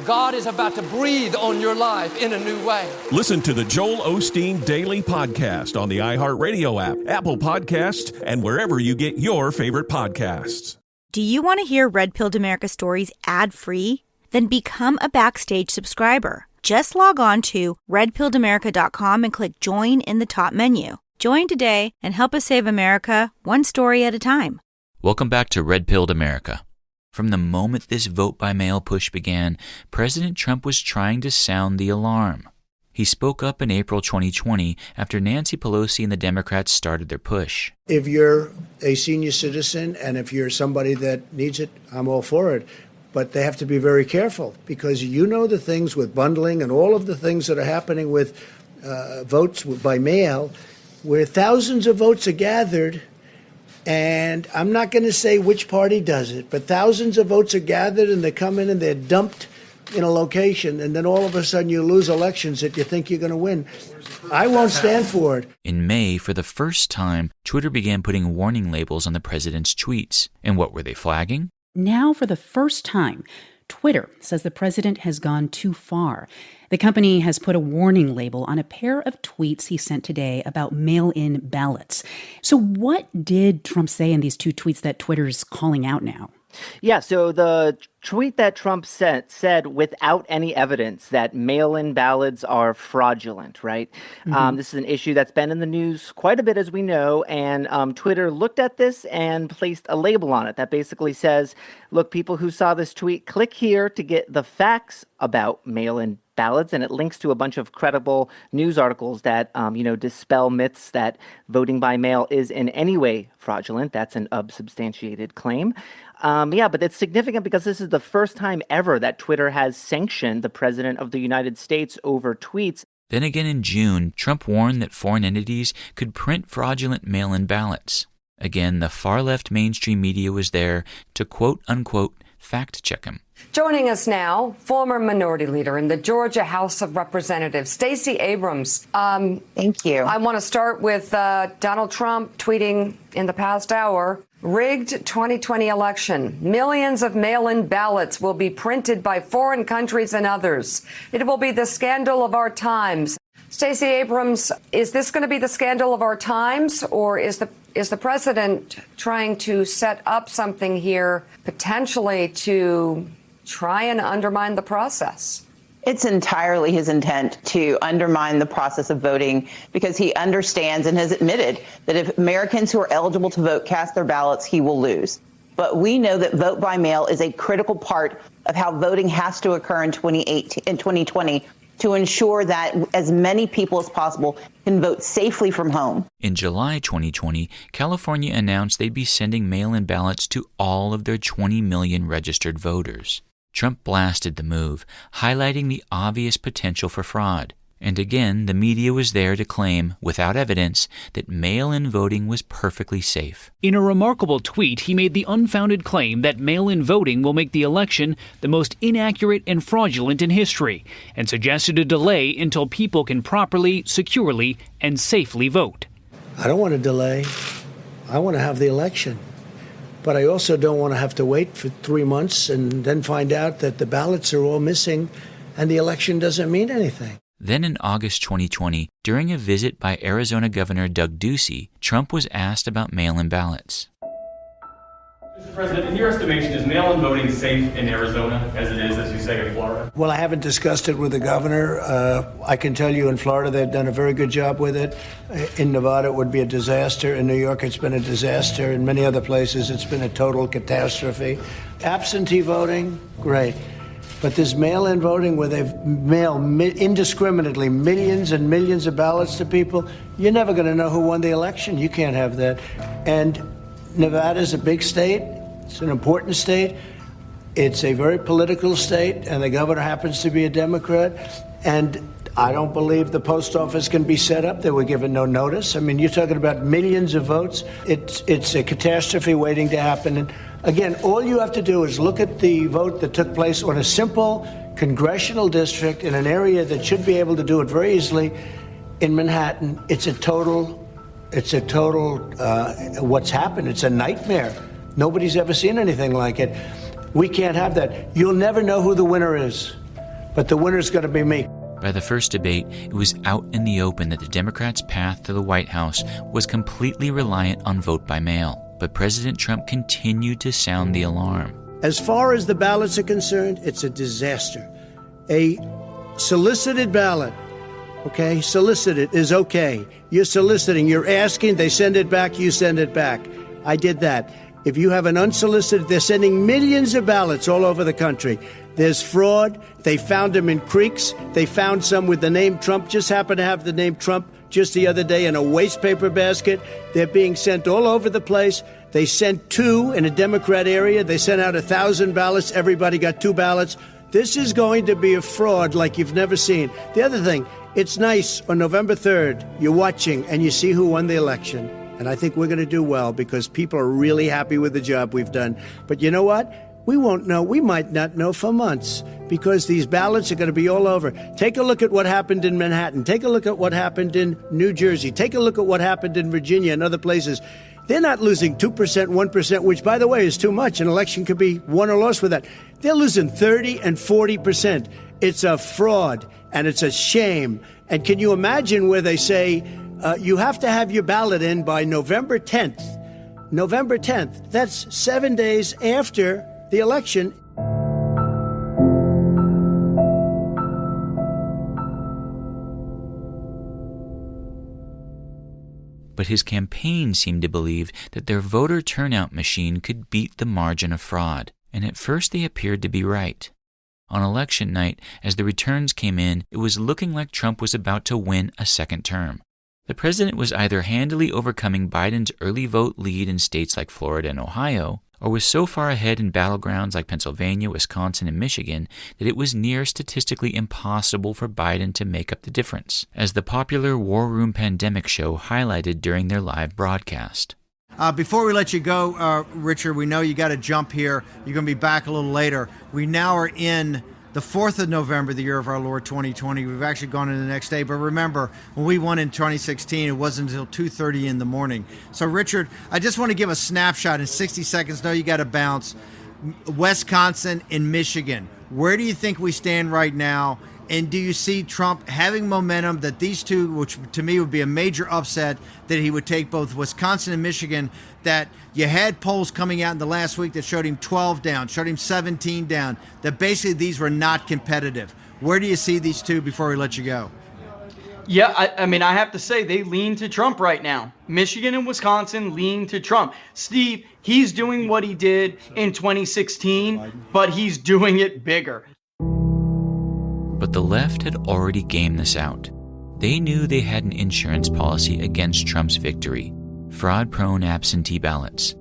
[SPEAKER 31] God is about to breathe on your life in a new way.
[SPEAKER 32] Listen to the Joel Osteen Daily Podcast on the iHeartRadio app, Apple Podcasts, and wherever you get your favorite podcasts.
[SPEAKER 12] Do you want to hear Red Pilled America stories ad-free? Then become a Backstage subscriber. Just log on to redpilledamerica.com and click Join in the top menu. Join today and help us save America one story at a time.
[SPEAKER 8] Welcome back to Red Pilled America. From the moment this vote-by-mail push began, President Trump was trying to sound the alarm. He spoke up in April 2020 after Nancy Pelosi and the Democrats started their push.
[SPEAKER 21] If you're a senior citizen and if you're somebody that needs it, I'm all for it. But they have to be very careful because you know the things with bundling and all of the things that are happening with votes by mail, where thousands of votes are gathered. And I'm not going to say which party does it, but thousands of votes are gathered and they come in and they're dumped in a location. And then all of a sudden you lose elections that you think you're going to win. I won't stand for it.
[SPEAKER 8] In May, for the first time, Twitter began putting warning labels on the president's tweets. And what were they flagging?
[SPEAKER 13] Now, for the first time, Twitter says the president has gone too far. The company has put a warning label on a pair of tweets he sent today about mail-in ballots. So what did Trump say in these two tweets that Twitter's calling out now?
[SPEAKER 1] Yeah, so the tweet that Trump said without any evidence that mail-in ballots are fraudulent, right? This is an issue that's been in the news quite a bit, as we know, and Twitter looked at this and placed a label on it that basically says, look, people who saw this tweet, click here to get the facts about mail-in ballots, and it links to a bunch of credible news articles that, dispel myths that voting by mail is in any way fraudulent. That's an unsubstantiated claim. But it's significant because this is the first time ever that Twitter has sanctioned the president of the United States over tweets.
[SPEAKER 8] Then again in June, Trump warned that foreign entities could print fraudulent mail-in ballots. Again, the far-left mainstream media was there to quote-unquote fact-check him.
[SPEAKER 3] Joining us now, former minority leader in the Georgia House of Representatives, Stacey Abrams.
[SPEAKER 14] Thank you.
[SPEAKER 3] I want to start with Donald Trump tweeting in the past hour, rigged 2020 election. Millions of mail-in ballots will be printed by foreign countries and others. It will be the scandal of our times. Stacey Abrams, is this going to be the scandal of our times, or is the president trying to set up something here potentially to try and undermine the process?
[SPEAKER 14] It's entirely his intent to undermine the process of voting because he understands and has admitted that if Americans who are eligible to vote cast their ballots, he will lose. But we know that vote by mail is a critical part of how voting has to occur in 2020 to ensure that as many people as possible can vote safely from home.
[SPEAKER 8] In July 2020, California announced they'd be sending mail-in ballots to all of their 20 million registered voters. Trump blasted the move, highlighting the obvious potential for fraud. And again, the media was there to claim, without evidence, that mail-in voting was perfectly safe.
[SPEAKER 15] In a remarkable tweet, he made the unfounded claim that mail-in voting will make the election the most inaccurate and fraudulent in history, and suggested a delay until people can properly, securely, and safely vote.
[SPEAKER 21] I don't want to delay. I want to have the election. But I also don't want to have to wait for 3 months and then find out that the ballots are all missing and the election doesn't mean anything.
[SPEAKER 8] Then in August 2020, during a visit by Arizona Governor Doug Ducey, Trump was asked about mail-in ballots.
[SPEAKER 16] Mr. President, in your estimation, is mail-in voting safe in Arizona as it is, as you say, in Florida?
[SPEAKER 21] Well, I haven't discussed it with the governor. I can tell you in Florida they've done a very good job with it. In Nevada, it would be a disaster. In New York, it's been a disaster. In many other places, it's been a total catastrophe. Absentee voting, great. But this mail-in voting where they've mailed indiscriminately millions and millions of ballots to people, you're never going to know who won the election. You can't have that. And Nevada's a big state. It's an important state. It's a very political state, and the governor happens to be a Democrat. And I don't believe the post office can be set up. They were given no notice. I mean, you're talking about millions of votes. It's a catastrophe waiting to happen. And again, all you have to do is look at the vote that took place on a simple congressional district in an area that should be able to do it very easily in Manhattan. It's a total what's happened. It's a nightmare. Nobody's ever seen anything like it. We can't have that. You'll never know who the winner is, but the winner's going to be me.
[SPEAKER 8] By the first debate, it was out in the open that the Democrats' path to the White House was completely reliant on vote by mail. But President Trump continued to sound the alarm.
[SPEAKER 21] As far as the ballots are concerned, it's a disaster. A solicited ballot, okay, solicited is okay. You're soliciting, you're asking, they send it back, you send it back. I did that. If you have an unsolicited, they're sending millions of ballots all over the country. There's fraud. They found them in creeks. They found some with the name Trump, just happened to have the name Trump just the other day in a waste paper basket. They're being sent all over the place. They sent 2 in a Democrat area. They sent out 1,000 ballots. Everybody got 2 ballots. This is going to be a fraud like you've never seen. The other thing, it's nice on November 3rd, you're watching and you see who won the election. And I think we're going to do well because people are really happy with the job we've done. But you know what? We won't know. We might not know for months because these ballots are going to be all over. Take a look at what happened in Manhattan. Take a look at what happened in New Jersey. Take a look at what happened in Virginia and other places. They're not losing 2%, 1%, which, by the way, is too much. An election could be won or lost with that. They're losing 30 and 40%. It's a fraud, and it's a shame. And can you imagine where they say you have to have your ballot in by November 10th? November 10th. That's 7 days after the election.
[SPEAKER 8] But his campaign seemed to believe that their voter turnout machine could beat the margin of fraud, and at first they appeared to be right. On election night, as the returns came in, it was looking like Trump was about to win a second term. The president was either handily overcoming Biden's early vote lead in states like Florida and Ohio, or was so far ahead in battlegrounds like Pennsylvania, Wisconsin, and Michigan that it was near statistically impossible for Biden to make up the difference, as the popular War Room Pandemic show highlighted during their live broadcast.
[SPEAKER 2] Before we let you go, Richard, we know you got to jump here. You're going to be back a little later. We now are in the 4th of November, the year of our Lord 2020. We've actually gone into the next day. But remember, when we won in 2016, it wasn't until 2:30 in the morning. So, Richard, I just want to give a snapshot in 60 seconds. No, you got to bounce. Wisconsin and Michigan. Where do you think we stand right now? And do you see Trump having momentum that these two, which to me would be a major upset, that he would take both Wisconsin and Michigan, that you had polls coming out in the last week that showed him 12 down, showed him 17 down, that basically these were not competitive. Where do you see these two before we let you go?
[SPEAKER 5] Yeah, I mean, I have to say they lean to Trump right now. Michigan and Wisconsin lean to Trump. Steve, he's doing what he did in 2016, but he's doing it bigger.
[SPEAKER 8] But the left had already gamed this out. They knew they had an insurance policy against Trump's victory: fraud-prone absentee ballots.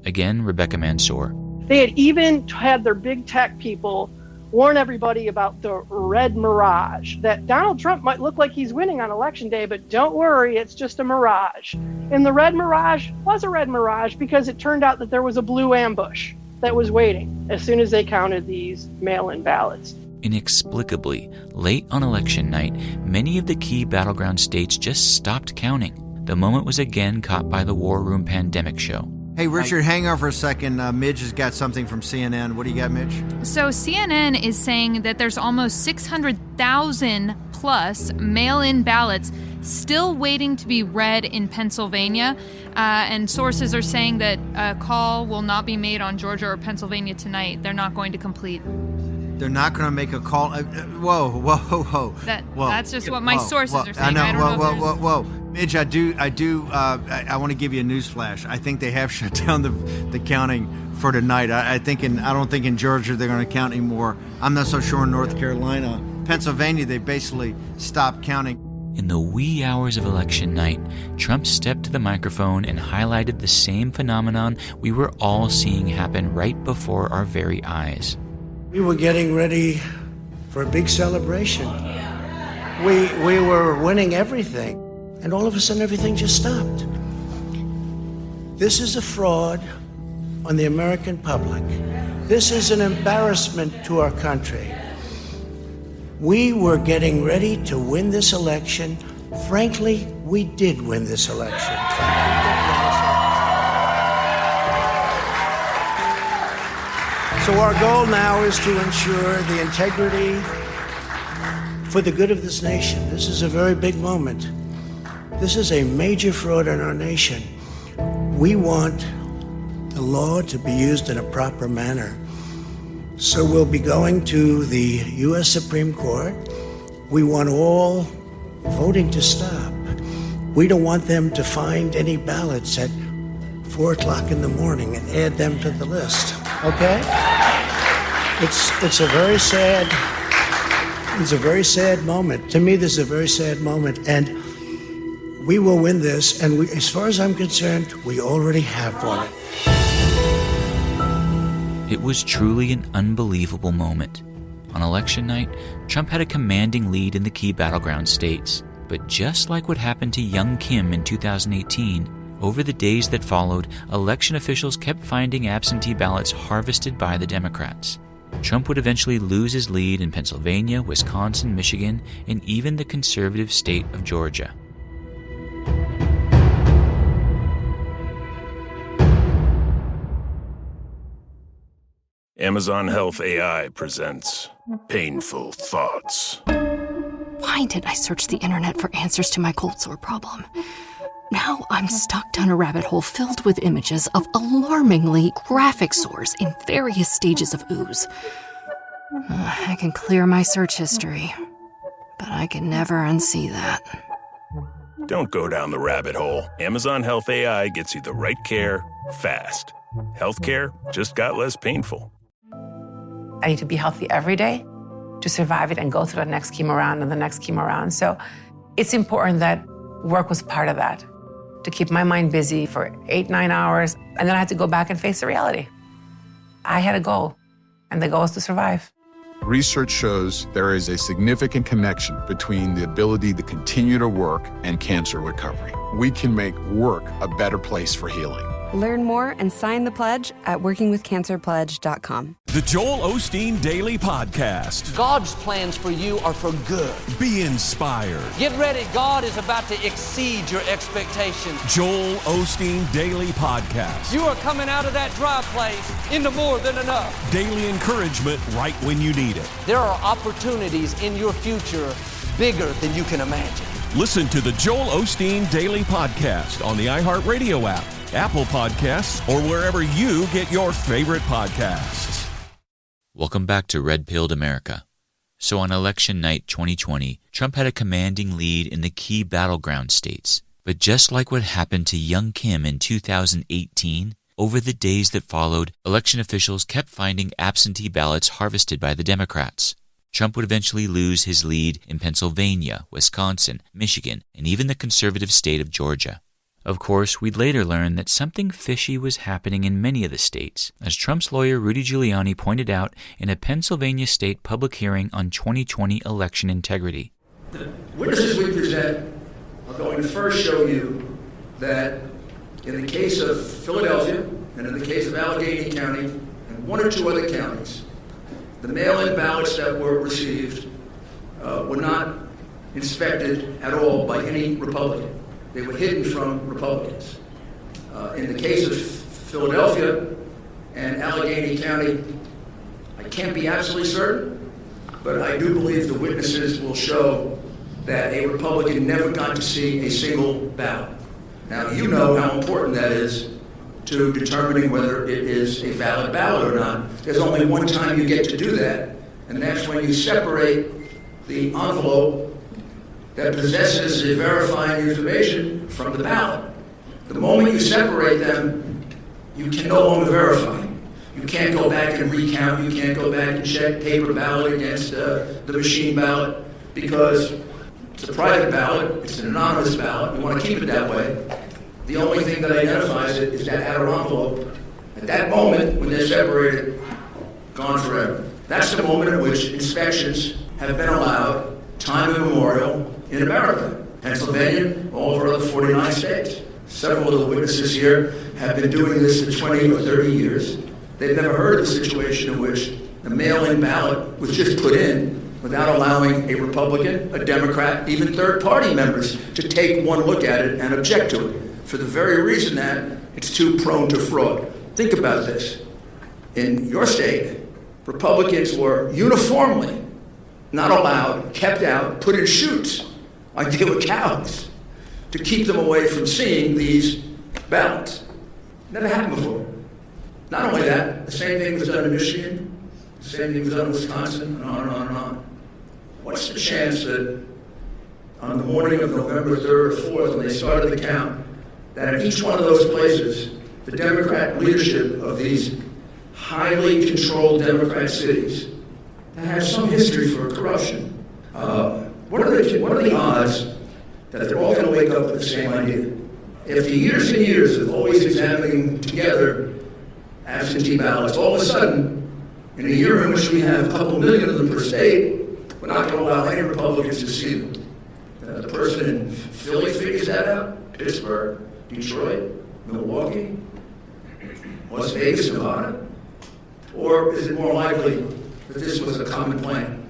[SPEAKER 8] Again, Rebecca Mansour.
[SPEAKER 4] They had even had their big tech people warn everybody about the red mirage, that Donald Trump might look like he's winning on election day, but don't worry, it's just a mirage. And the red mirage was a red mirage because it turned out that there was a blue ambush that was waiting as soon as they counted these mail-in ballots.
[SPEAKER 8] Inexplicably, late on election night, many of the key battleground states just stopped counting. The moment was again caught by the War Room Pandemic show.
[SPEAKER 2] Hey, Richard, hang on for a second. Midge has got something from CNN. What do you got, Midge?
[SPEAKER 6] So CNN is saying that there's almost 600,000 plus mail-in ballots still waiting to be read in Pennsylvania. And sources are saying that a call will not be made on Georgia or Pennsylvania tonight. They're not going to complete.
[SPEAKER 2] They're not going to make a call. Whoa.
[SPEAKER 6] That's just what my sources are saying.
[SPEAKER 2] I know. Whoa. Midge, I want to give you a news flash. I think they have shut down the counting for tonight. I don't think in Georgia they're going to count anymore. I'm not so sure in North Carolina. Pennsylvania, they basically stopped counting.
[SPEAKER 8] In the wee hours of election night, Trump stepped to the microphone and highlighted the same phenomenon we were all seeing happen right before our very eyes.
[SPEAKER 21] We were getting ready for a big celebration. We were winning everything, and all of a sudden everything just stopped. This is a fraud on the American public. This is an embarrassment to our country. We were getting ready to win this election. Frankly, we did win this election. So our goal now is to ensure the integrity for the good of this nation. This is a very big moment. This is a major fraud in our nation. We want the law to be used in a proper manner. So we'll be going to the U.S. Supreme Court. We want all voting to stop. We don't want them to find any ballots at 4 o'clock in the morning and add them to the list. Okay? It's a very sad moment. To me, this is a very sad moment, and we will win this. And as far as I'm concerned, we already have won it.
[SPEAKER 8] It was truly an unbelievable moment. On election night, Trump had a commanding lead in the key battleground states. But just like what happened to young Kim in 2018, over the days that followed, election officials kept finding absentee ballots harvested by the Democrats. Trump would eventually lose his lead in Pennsylvania, Wisconsin, Michigan, and even the conservative state of Georgia.
[SPEAKER 9] Amazon Health AI presents Painful Thoughts.
[SPEAKER 17] Why did I search the internet for answers to my cold sore problem?
[SPEAKER 7] Now I'm stuck down a rabbit hole filled with images of alarmingly graphic sores in various stages of ooze. I can clear my search history, but I can never unsee that.
[SPEAKER 9] Don't go down the rabbit hole. Amazon Health AI gets you the right care, fast. Healthcare just got less painful.
[SPEAKER 17] I need to be healthy every day to survive it and go through the next chemo round and the next chemo round. So it's important that work was part of that, to keep my mind busy for 8-9 hours. And then I had to go back and face the reality. I had a goal, and the goal is to survive.
[SPEAKER 18] Research shows there is a significant connection between the ability to continue to work and cancer recovery. We can make work a better place for healing.
[SPEAKER 30] Learn more and sign the pledge at workingwithcancerpledge.com.
[SPEAKER 32] The Joel Osteen Daily Podcast.
[SPEAKER 31] God's plans for you are for good.
[SPEAKER 32] Be inspired.
[SPEAKER 31] Get ready. God is about to exceed your expectations.
[SPEAKER 32] Joel Osteen Daily Podcast.
[SPEAKER 31] You are coming out of that dry place into more than enough.
[SPEAKER 32] Daily encouragement right when you need it.
[SPEAKER 31] There are opportunities in your future bigger than you can imagine.
[SPEAKER 32] Listen to the Joel Osteen Daily Podcast on the iHeartRadio app, Apple Podcasts, or wherever you get your favorite podcasts.
[SPEAKER 8] Welcome back to Red Pilled America. So on election night 2020, Trump had a commanding lead in the key battleground states. But just like what happened to young Kim in 2018, over the days that followed, election officials kept finding absentee ballots harvested by the Democrats. Trump would eventually lose his lead in Pennsylvania, Wisconsin, Michigan, and even the conservative state of Georgia. Of course, we'd later learn that something fishy was happening in many of the states, as Trump's lawyer Rudy Giuliani pointed out in a Pennsylvania state public hearing on 2020 election integrity.
[SPEAKER 19] The witnesses we present are going to first show you that in the case of Philadelphia and in the case of Allegheny County and one or two other counties, the mail-in ballots that were received were not inspected at all by any Republican. They were hidden from Republicans. In the case of Philadelphia and Allegheny County, I can't be absolutely certain, but I do believe the witnesses will show that a Republican never got to see a single ballot. Now, you know how important that is to determining whether it is a valid ballot or not. There's only one time you get to do that, and that's when you separate the envelope that possesses the verifying information from the ballot. The moment you separate them, you can no longer verify. You can't go back and recount. You can't go back and check paper ballot against the machine ballot because it's a private ballot. It's an anonymous ballot. We want to keep it that way. The only thing that identifies it is that outer envelope. At that moment, when they're separated, gone forever. That's the moment at which inspections have been allowed, time immemorial, in America, Pennsylvania, all over other 49 states. Several of the witnesses here have been doing this for 20 or 30 years. They've never heard of a situation in which the mail-in ballot was just put in without allowing a Republican, a Democrat, even third-party members to take one look at it and object to it, for the very reason that it's too prone to fraud. Think about this. In your state, Republicans were uniformly not allowed, kept out, put in chutes like they were cows to keep them away from seeing these ballots. Never happened before. Not only that, the same thing was done in Michigan, the same thing was done in Wisconsin, and on and on and on. What's the chance that on the morning of November 3rd or 4th, when they started the count, that in each one of those places, the Democrat leadership of these highly controlled Democrat cities that have some history for corruption, what are the odds that they're all going to wake up with the same idea? After years and years of always examining together absentee ballots, all of a sudden, in a year in which we have a couple million of them per state, we're not going to allow any Republicans to see them. The person in Philly figures that out, Pittsburgh, Detroit, Milwaukee, Las Vegas, Nevada? Or is it more likely that this was a common plan?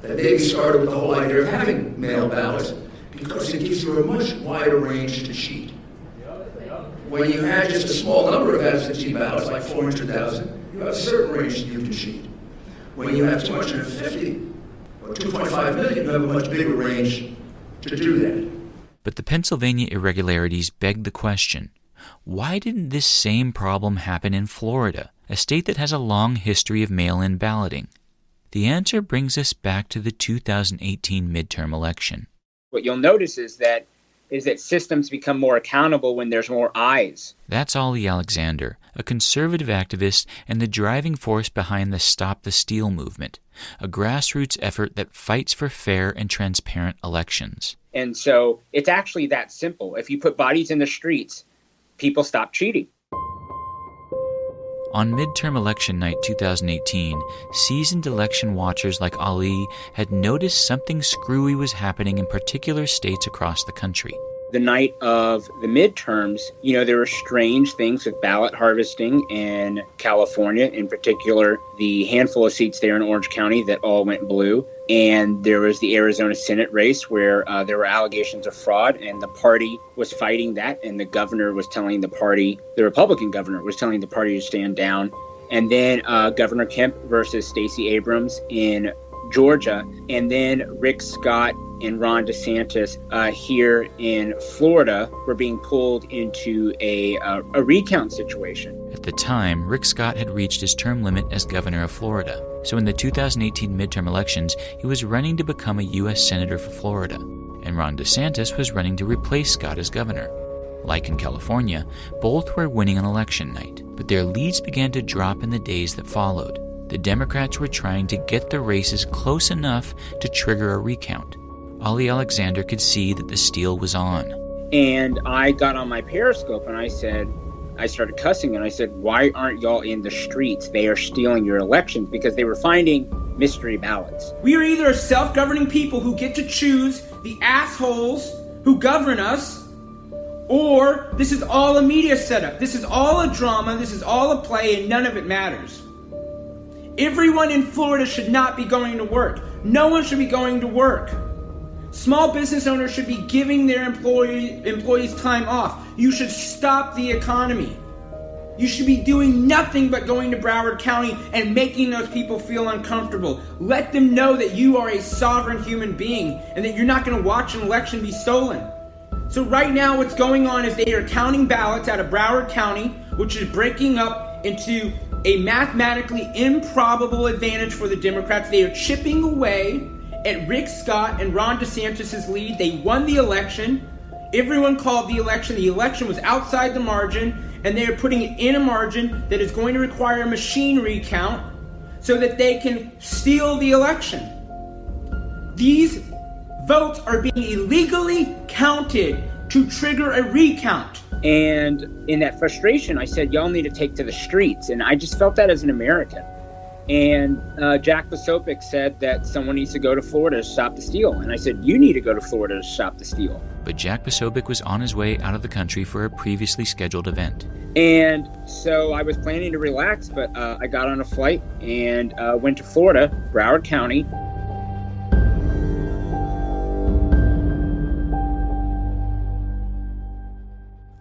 [SPEAKER 19] That maybe started with the whole idea of having mail ballots because it gives you a much wider range to cheat. When you had just a small number of absentee ballots, like 400,000, you have a certain range you can cheat. When you have 250 or 2.5 million, you have a much bigger range to do that.
[SPEAKER 8] But the Pennsylvania irregularities beg the question, why didn't this same problem happen in Florida, a state that has a long history of mail-in balloting? The answer brings us back to the 2018 midterm election.
[SPEAKER 10] What you'll notice is that systems become more accountable when there's more eyes.
[SPEAKER 8] That's Ollie Alexander, a conservative activist and the driving force behind the Stop the Steal movement, a grassroots effort that fights for fair and transparent elections.
[SPEAKER 10] And so it's actually that simple. If you put bodies in the streets, people stop cheating.
[SPEAKER 8] On midterm election night 2018, seasoned election watchers like Ali had noticed something screwy was happening in particular states across the country.
[SPEAKER 10] The night of the midterms, there were strange things with ballot harvesting in California, in particular, the handful of seats there in Orange County that all went blue. And there was the Arizona Senate race where there were allegations of fraud, and the party was fighting that. And the governor was telling the party, the Republican governor was telling the party to stand down. And then Governor Kemp versus Stacey Abrams in Georgia. And then Rick Scott and Ron DeSantis here in Florida were being pulled into a recount situation.
[SPEAKER 8] At the time, Rick Scott had reached his term limit as governor of Florida. So in the 2018 midterm elections, he was running to become a U.S. Senator for Florida. And Ron DeSantis was running to replace Scott as governor. Like in California, both were winning on election night, but their leads began to drop in the days that followed. The Democrats were trying to get the races close enough to trigger a recount. Ollie Alexander could see that the steal was on.
[SPEAKER 10] And I got on my Periscope and I started cussing and I said, why aren't y'all in the streets? They are stealing your elections, because they were finding mystery ballots.
[SPEAKER 11] We are either a self-governing people who get to choose the assholes who govern us, or this is all a media setup. This is all a drama. This is all a play, and none of it matters. Everyone in Florida should not be going to work. No one should be going to work. Small business owners should be giving their employees time off. You should stop the economy. You should be doing nothing but going to Broward County and making those people feel uncomfortable. Let them know that you are a sovereign human being and that you're not going to watch an election be stolen. So right now what's going on is they are counting ballots out of Broward County, which is breaking up into a mathematically improbable advantage for the Democrats. They are chipping away at Rick Scott and Ron DeSantis' lead. They won the election. Everyone called the election. The election was outside the margin, and they are putting it in a margin that is going to require a machine recount so that they can steal the election. These votes are being illegally counted to trigger a recount.
[SPEAKER 10] And in that frustration, I said, y'all need to take to the streets. And I just felt that as an American. And Jack Posobiec said that someone needs to go to Florida to stop the steal. And I said, you need to go to Florida to stop the steal.
[SPEAKER 8] But Jack Posobiec was on his way out of the country for a previously scheduled event.
[SPEAKER 10] And so I was planning to relax, but I got on a flight and went to Florida, Broward County.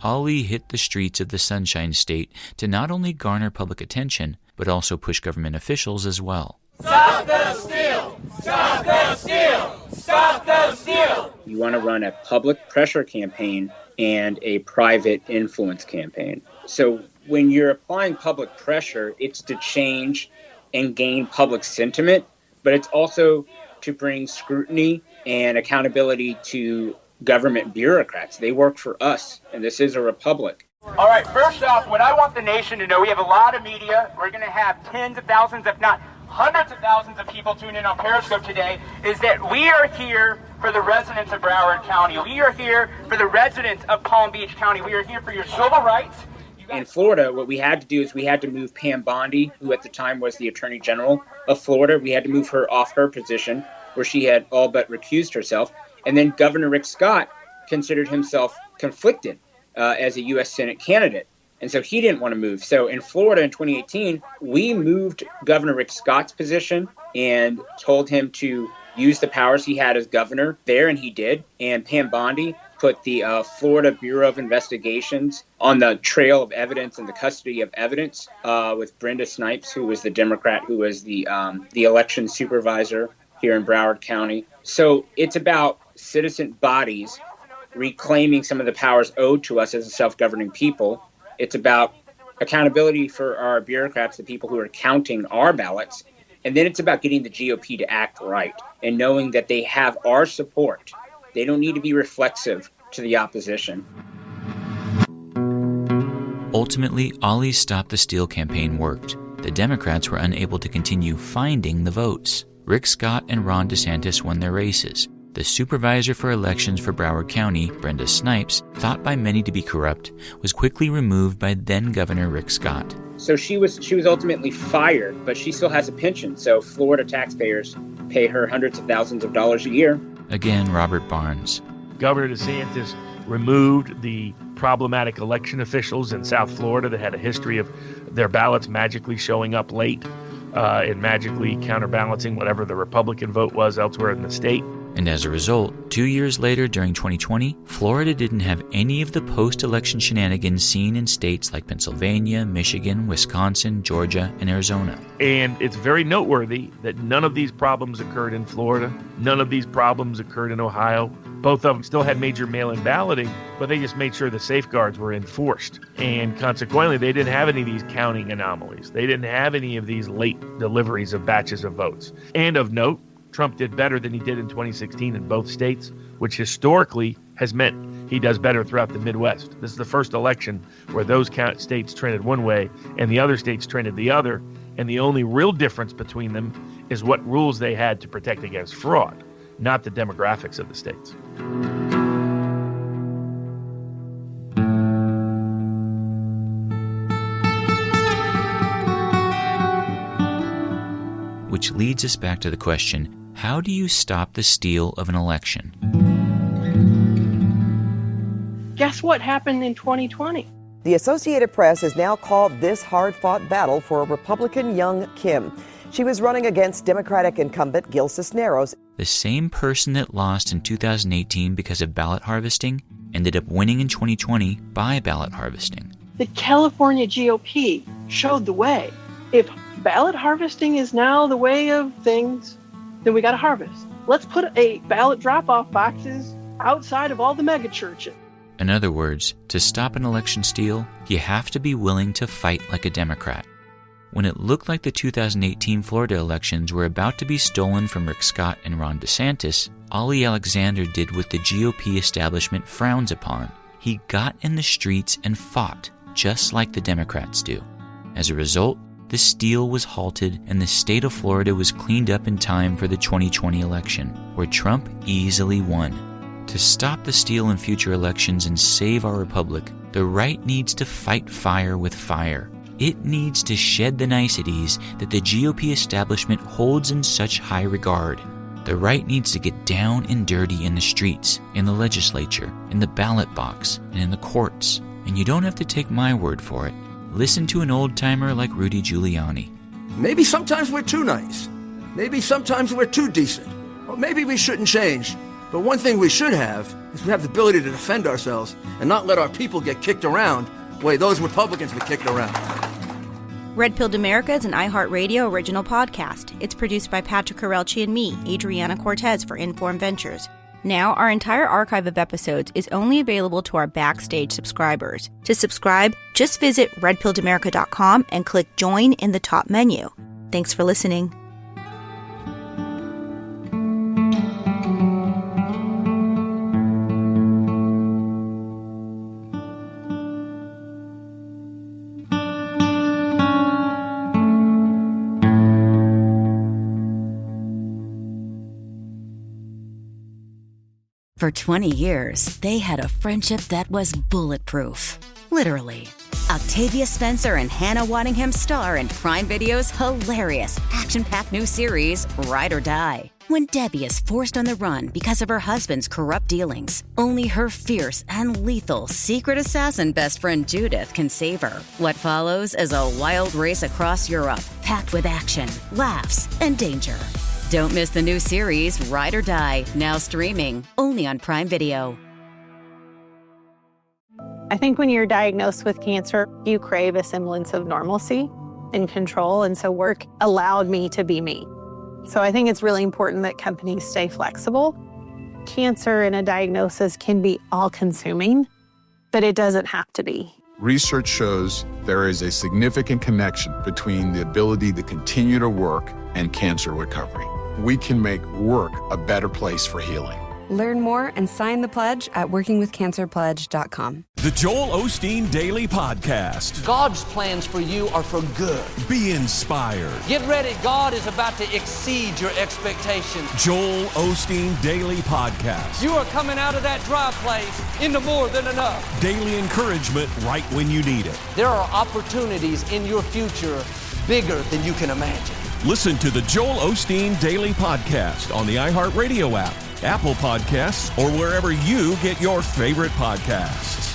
[SPEAKER 8] Ollie hit the streets of the Sunshine State to not only garner public attention, but also push government officials as well.
[SPEAKER 12] Stop the steal! Stop the steal! Stop the steal!
[SPEAKER 10] You want to run a public pressure campaign and a private influence campaign. So when you're applying public pressure, it's to change and gain public sentiment, but it's also to bring scrutiny and accountability to government bureaucrats. They work for us, and this is a republic.
[SPEAKER 12] All right, first off, what I want the nation to know, we have a lot of media. We're going to have tens of thousands, if not hundreds of thousands of people tune in on Periscope today, is that we are here for the residents of Broward County. We are here for the residents of Palm Beach County. We are here for your civil rights.
[SPEAKER 10] In Florida, what we had to do is we had to move Pam Bondi, who at the time was the Attorney General of Florida. We had to move her off her position, where she had all but recused herself. And then Governor Rick Scott considered himself conflicted as a U.S. Senate candidate. And so he didn't want to move. So in Florida in 2018, we moved Governor Rick Scott's position and told him to use the powers he had as governor there, and he did. And Pam Bondi put the Florida Bureau of Investigations on the trail of evidence and the custody of evidence with Brenda Snipes, who was the Democrat, who was the election supervisor here in Broward County. So it's about citizen bodies reclaiming some of the powers owed to us as a self-governing people. It's about accountability for our bureaucrats, the people who are counting our ballots. And then it's about getting the GOP to act right and knowing that they have our support. They don't need to be reflexive to the opposition.
[SPEAKER 8] Ultimately, Ollie's Stop the Steal campaign worked. The Democrats were unable to continue finding the votes. Rick Scott and Ron DeSantis won their races. The supervisor for elections for Broward County, Brenda Snipes, thought by many to be corrupt, was quickly removed by then-Governor Rick Scott.
[SPEAKER 10] So she was ultimately fired, but she still has a pension. So Florida taxpayers pay her hundreds of thousands of dollars a year.
[SPEAKER 8] Again, Robert Barnes.
[SPEAKER 1] Governor DeSantis removed the problematic election officials in South Florida that had a history of their ballots magically showing up late and magically counterbalancing whatever the Republican vote was elsewhere in the state.
[SPEAKER 8] And as a result, 2 years later during 2020, Florida didn't have any of the post-election shenanigans seen in states like Pennsylvania, Michigan, Wisconsin, Georgia, and Arizona.
[SPEAKER 1] And it's very noteworthy that none of these problems occurred in Florida. None of these problems occurred in Ohio. Both of them still had major mail-in balloting, but they just made sure the safeguards were enforced. And consequently, they didn't have any of these counting anomalies. They didn't have any of these late deliveries of batches of votes. And of note, Trump did better than he did in 2016 in both states, which historically has meant he does better throughout the Midwest. This is the first election where those states trended one way and the other states trended the other, and the only real difference between them is what rules they had to protect against fraud, not the demographics of the states.
[SPEAKER 8] Which leads us back to the question, how do you stop the steal of an election?
[SPEAKER 4] Guess what happened in 2020?
[SPEAKER 3] The Associated Press has now called this hard-fought battle for Republican Young Kim. She was running against Democratic incumbent Gil Cisneros.
[SPEAKER 8] The same person that lost in 2018 because of ballot harvesting ended up winning in 2020 by ballot harvesting.
[SPEAKER 4] The California GOP showed the way. If ballot harvesting is now the way of things, then we got to harvest. Let's put a ballot drop-off boxes outside of all the mega churches.
[SPEAKER 8] In other words, to stop an election steal, you have to be willing to fight like a Democrat. When it looked like the 2018 Florida elections were about to be stolen from Rick Scott and Ron DeSantis, Ollie Alexander did what the GOP establishment frowns upon. He got in the streets and fought, just like the Democrats do. As a result, the steal was halted and the state of Florida was cleaned up in time for the 2020 election, where Trump easily won. To stop the steal in future elections and save our republic, the right needs to fight fire with fire. It needs to shed the niceties that the GOP establishment holds in such high regard. The right needs to get down and dirty in the streets, in the legislature, in the ballot box, and in the courts. And you don't have to take my word for it. Listen to an old-timer like Rudy Giuliani.
[SPEAKER 19] Maybe sometimes we're too nice. Maybe sometimes we're too decent. Or maybe we shouldn't change. But one thing we should have is we have the ability to defend ourselves and not let our people get kicked around the way those Republicans were kicked around.
[SPEAKER 13] Red Pilled America is an iHeartRadio original podcast. It's produced by Patrick Corelchi and me, Adriana Cortez, for Inform Ventures. Now, our entire archive of episodes is only available to our Backstage subscribers. To subscribe, just visit redpilledamerica.com and click Join in the top menu. Thanks for listening.
[SPEAKER 20] For 20 years, they had a friendship that was bulletproof. Literally. Octavia Spencer and Hannah Waddingham star in Prime Video's hilarious, action-packed new series, Ride or Die. When Debbie is forced on the run because of her husband's corrupt dealings, only her fierce and lethal secret assassin best friend Judith can save her. What follows is a wild race across Europe, packed with action, laughs, and danger. Don't miss the new series, Ride or Die, now streaming, only on Prime Video.
[SPEAKER 22] I think when you're diagnosed with cancer, you crave a semblance of normalcy and control, and so work allowed me to be me. So I think it's really important that companies stay flexible cancer and a diagnosis can be all-consuming, but it doesn't have to be.
[SPEAKER 18] Research shows there is a significant connection between the ability to continue to work and cancer recovery. We can make work a better place for healing.
[SPEAKER 30] Learn more and sign the pledge at workingwithcancerpledge.com.
[SPEAKER 32] The Joel Osteen Daily Podcast.
[SPEAKER 31] God's plans for you are for good.
[SPEAKER 32] Be inspired.
[SPEAKER 31] Get ready. God is about to exceed your expectations.
[SPEAKER 32] Joel Osteen Daily Podcast.
[SPEAKER 31] You are coming out of that dry place into more than enough.
[SPEAKER 32] Daily encouragement right when you need it.
[SPEAKER 31] There are opportunities in your future bigger than you can imagine.
[SPEAKER 32] Listen to the Joel Osteen Daily Podcast on the iHeartRadio app, Apple Podcasts, or wherever you get your favorite podcasts.